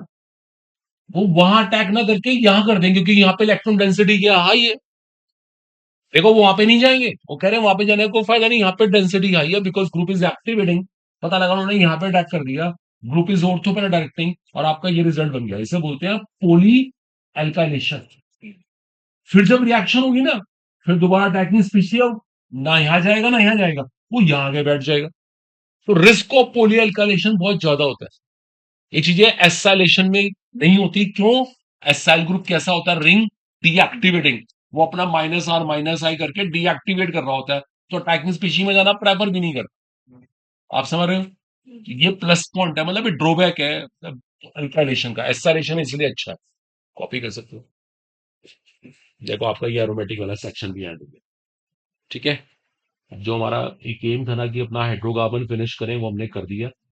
वो वहां अटैक ना करके यहां कर देंगे, क्योंकि यहाँ पे इलेक्ट्रॉन डेंसिटी क्या हाई है। देखो वो वहां पे नहीं जाएंगे, वो कह रहे हैं वहां पे जाने का कोई फायदा नहीं, यहाँ पे डेंसिटी हाई है, बिकॉज ग्रुप इज एक्टिवेटिंग। पता लगा उन्होंने यहाँ पे अटैक कर दिया, ग्रुप इज ऑर्थो पर डायरेक्टिंग, और आपका ये रिजल्ट बन गया। इसे बोलते हैं पोली एल्काइलेशन। फिर जब रिएक्शन होगी ना, फिर दोबारा अटैकिंग स्पीशीज ना यहाँ जाएगा ना यहाँ जाएगा, वो यहाँ आके बैठ जाएगा। तो रिस्क ऑफ पोली एल्काइलेशन बहुत ज्यादा होता है। ये चीजें एसाइलेशन में नहीं होती, क्यों? एसाइल ग्रुप कैसा होता है, रिंग डीएक्टिवेटिंग, वो अपना -R - I करके डीएक्टिवेट कर रहा होता है, तो अटैकिंग स्पीशी में जाना प्रेफर भी नहीं करता। आप समझ रहे हो, ये प्लस पॉइंट है, मतलब ये ड्रॉबैक है अल्काइलेशन का। एसाइलेशन इसलिए अच्छा है, कॉपी कर सकते हो। देखो आपका ये एरोमेटिक वाला सेक्शन भी ऐड हो गया। ठीक है, जो हमारा एक एम था ना कि अपना हाइड्रोकार्बन फिनिश करें, वो हमने कर दिया।